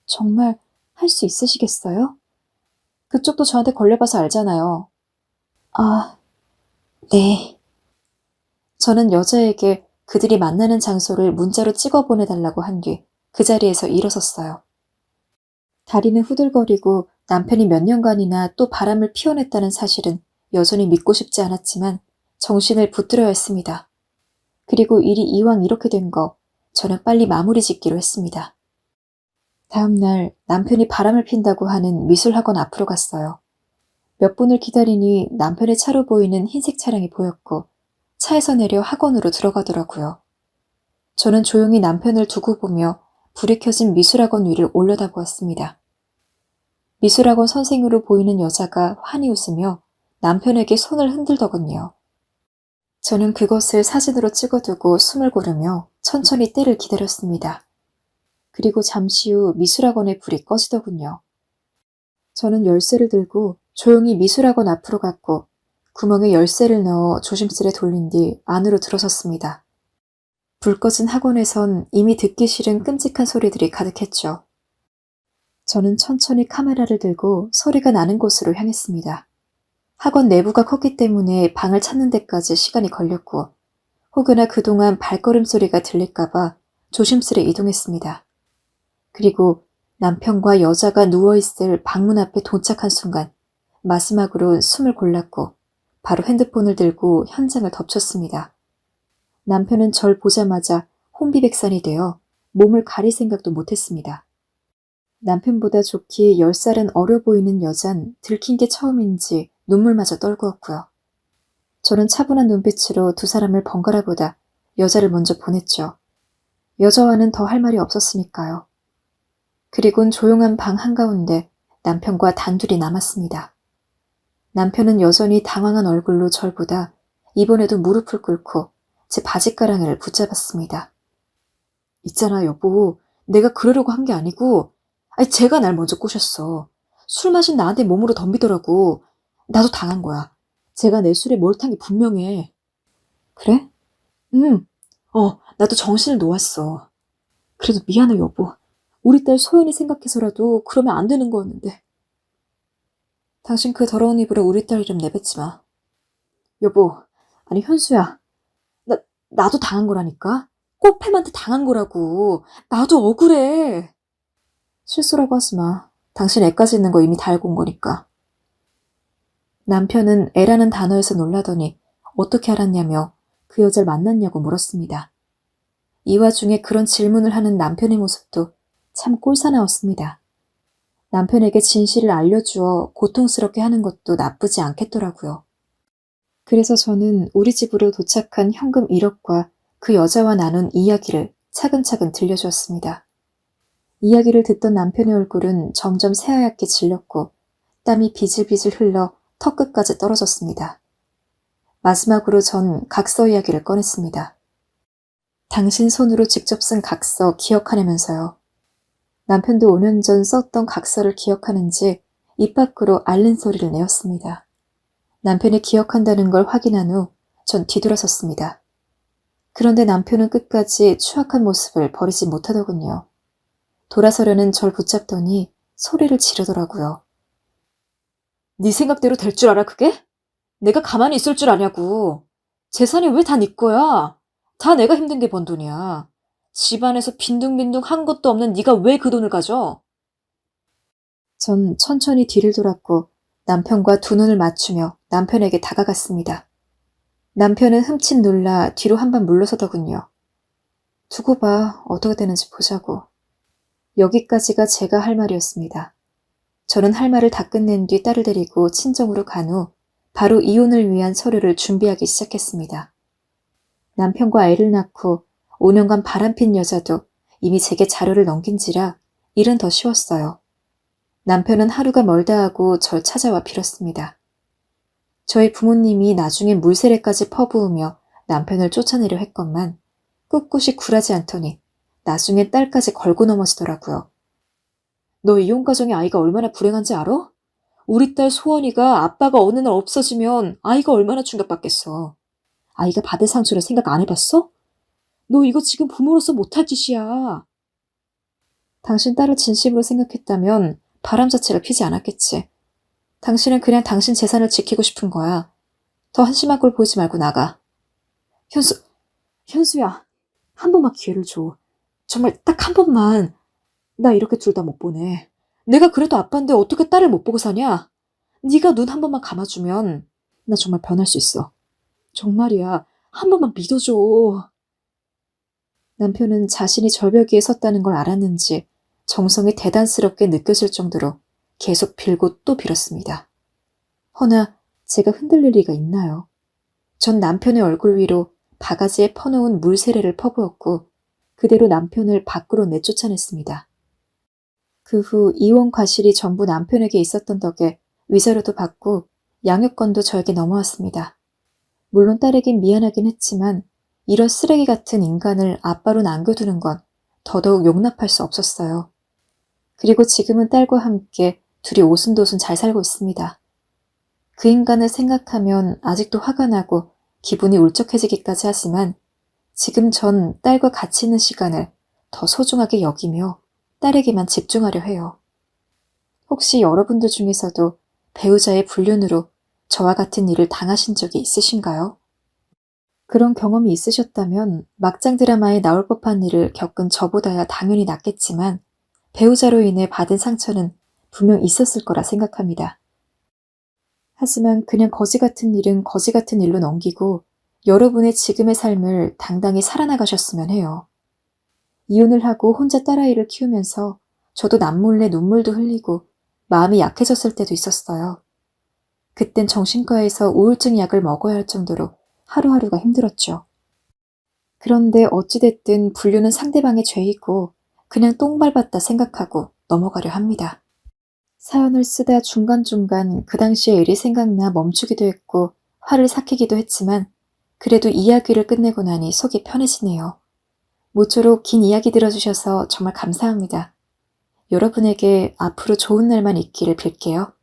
정말 할 수 있으시겠어요? 그쪽도 저한테 걸려봐서 알잖아요. 아, 네. 저는 여자에게 그들이 만나는 장소를 문자로 찍어 보내달라고 한 뒤 그 자리에서 일어섰어요. 다리는 후들거리고 남편이 몇 년간이나 또 바람을 피워냈다는 사실은 여전히 믿고 싶지 않았지만 정신을 붙들어야 했습니다. 그리고 일이 이왕 이렇게 된 거 저는 빨리 마무리 짓기로 했습니다. 다음 날 남편이 바람을 핀다고 하는 미술학원 앞으로 갔어요. 몇 분을 기다리니 남편의 차로 보이는 흰색 차량이 보였고 차에서 내려 학원으로 들어가더라고요. 저는 조용히 남편을 두고 보며 불이 켜진 미술학원 위를 올려다보았습니다. 미술학원 선생으로 보이는 여자가 환히 웃으며 남편에게 손을 흔들더군요. 저는 그것을 사진으로 찍어두고 숨을 고르며 천천히 때를 기다렸습니다. 그리고 잠시 후 미술학원의 불이 꺼지더군요. 저는 열쇠를 들고 조용히 미술학원 앞으로 갔고 구멍에 열쇠를 넣어 조심스레 돌린 뒤 안으로 들어섰습니다. 불 꺼진 학원에선 이미 듣기 싫은 끔찍한 소리들이 가득했죠. 저는 천천히 카메라를 들고 소리가 나는 곳으로 향했습니다. 학원 내부가 컸기 때문에 방을 찾는 데까지 시간이 걸렸고 혹여나 그동안 발걸음 소리가 들릴까봐 조심스레 이동했습니다. 그리고 남편과 여자가 누워있을 방문 앞에 도착한 순간 마지막으로 숨을 골랐고 바로 핸드폰을 들고 현장을 덮쳤습니다. 남편은 절 보자마자 혼비백산이 되어 몸을 가릴 생각도 못했습니다. 남편보다 좋기 10살은 어려 보이는 여잔 들킨 게 처음인지 눈물마저 떨구었고요. 저는 차분한 눈빛으로 두 사람을 번갈아 보다 여자를 먼저 보냈죠. 여자와는 더 할 말이 없었으니까요. 그리곤 조용한 방 한가운데 남편과 단둘이 남았습니다. 남편은 여전히 당황한 얼굴로 절 보다 이번에도 무릎을 꿇고 제 바지가랑이를 붙잡았습니다. 있잖아, 여보. 내가 그러려고 한 게 아니고 제가 날 먼저 꼬셨어. 술 마신 나한테 몸으로 덤비더라고. 나도 당한 거야. 제가 내 술에 뭘 탄 게 분명해. 그래? 응. 나도 정신을 놓았어. 그래도 미안해, 여보. 우리 딸 소연이 생각해서라도 그러면 안 되는 거였는데. 당신 그 더러운 입으로 우리 딸 이름 내뱉지 마. 여보, 아니 현수야. 나도 당한 거라니까? 꽃팸한테 당한 거라고. 나도 억울해. 실수라고 하지 마. 당신 애까지 있는 거 이미 다 알고 온 거니까. 남편은 애라는 단어에서 놀라더니 어떻게 알았냐며 그 여자를 만났냐고 물었습니다. 이 와중에 그런 질문을 하는 남편의 모습도 참 꼴사나웠습니다. 남편에게 진실을 알려주어 고통스럽게 하는 것도 나쁘지 않겠더라고요. 그래서 저는 우리 집으로 도착한 현금 1억과 그 여자와 나눈 이야기를 차근차근 들려주었습니다. 이야기를 듣던 남편의 얼굴은 점점 새하얗게 질렸고 땀이 비질비질 흘러 턱끝까지 떨어졌습니다. 마지막으로 전 각서 이야기를 꺼냈습니다. 당신 손으로 직접 쓴 각서 기억하냐면서요. 남편도 5년 전 썼던 각서를 기억하는지 입 밖으로 앓는 소리를 내었습니다. 남편이 기억한다는 걸 확인한 후 전 뒤돌아섰습니다. 그런데 남편은 끝까지 추악한 모습을 버리지 못하더군요. 돌아서려는 절 붙잡더니 소리를 지르더라고요. 네 생각대로 될 줄 알아 그게? 내가 가만히 있을 줄 아냐고. 재산이 왜 다 네 거야? 다 내가 힘든 게 번 돈이야. 집안에서 빈둥빈둥 한 것도 없는 네가 왜 그 돈을 가져? 전 천천히 뒤를 돌았고 남편과 두 눈을 맞추며 남편에게 다가갔습니다. 남편은 흠칫 놀라 뒤로 한 발 물러서더군요. 두고 봐. 어떻게 되는지 보자고. 여기까지가 제가 할 말이었습니다. 저는 할 말을 다 끝낸 뒤 딸을 데리고 친정으로 간 후 바로 이혼을 위한 서류를 준비하기 시작했습니다. 남편과 애를 낳고 5년간 바람핀 여자도 이미 제게 자료를 넘긴지라 일은 더 쉬웠어요. 남편은 하루가 멀다 하고 절 찾아와 빌었습니다. 저희 부모님이 나중에 물세례까지 퍼부으며 남편을 쫓아내려 했건만 꿋꿋이 굴하지 않더니 나중에 딸까지 걸고 넘어지더라고요. 너 이혼 가정의 아이가 얼마나 불행한지 알아? 우리 딸 소원이가 아빠가 어느 날 없어지면 아이가 얼마나 충격받겠어. 아이가 받을 상처를 생각 안 해봤어? 너 이거 지금 부모로서 못할 짓이야. 당신 딸을 진심으로 생각했다면 바람 자체가 피지 않았겠지. 당신은 그냥 당신 재산을 지키고 싶은 거야. 더 한심한 꼴 보이지 말고 나가. 현수야. 한 번만 기회를 줘. 정말 딱 한 번만. 나 이렇게 둘 다 못 보내. 내가 그래도 아빠인데 어떻게 딸을 못 보고 사냐? 네가 눈 한 번만 감아주면 나 정말 변할 수 있어. 정말이야. 한 번만 믿어줘. 남편은 자신이 절벽 위에 섰다는 걸 알았는지 정성이 대단스럽게 느껴질 정도로 계속 빌고 또 빌었습니다. 허나 제가 흔들릴 리가 있나요? 전 남편의 얼굴 위로 바가지에 퍼놓은 물세례를 퍼부었고 그대로 남편을 밖으로 내쫓아냈습니다. 그 후 이혼 과실이 전부 남편에게 있었던 덕에 위자료도 받고 양육권도 저에게 넘어왔습니다. 물론 딸에겐 미안하긴 했지만 이런 쓰레기 같은 인간을 아빠로 남겨두는 건 더더욱 용납할 수 없었어요. 그리고 지금은 딸과 함께 둘이 오순도순 잘 살고 있습니다. 그 인간을 생각하면 아직도 화가 나고 기분이 울적해지기까지 하지만 지금 전 딸과 같이 있는 시간을 더 소중하게 여기며 딸에게만 집중하려 해요. 혹시 여러분들 중에서도 배우자의 불륜으로 저와 같은 일을 당하신 적이 있으신가요? 그런 경험이 있으셨다면 막장 드라마에 나올 법한 일을 겪은 저보다야 당연히 낫겠지만 배우자로 인해 받은 상처는 분명 있었을 거라 생각합니다. 하지만 그냥 거지 같은 일은 거지 같은 일로 넘기고 여러분의 지금의 삶을 당당히 살아나가셨으면 해요. 이혼을 하고 혼자 딸아이를 키우면서 저도 남몰래 눈물도 흘리고 마음이 약해졌을 때도 있었어요. 그땐 정신과에서 우울증 약을 먹어야 할 정도로 하루하루가 힘들었죠. 그런데 어찌됐든 불륜은 상대방의 죄이고 그냥 똥 밟았다 생각하고 넘어가려 합니다. 사연을 쓰다 중간중간 그 당시의 일이 생각나 멈추기도 했고 화를 삭히기도 했지만 그래도 이야기를 끝내고 나니 속이 편해지네요. 모쪼록 긴 이야기 들어주셔서 정말 감사합니다. 여러분에게 앞으로 좋은 날만 있기를 빌게요.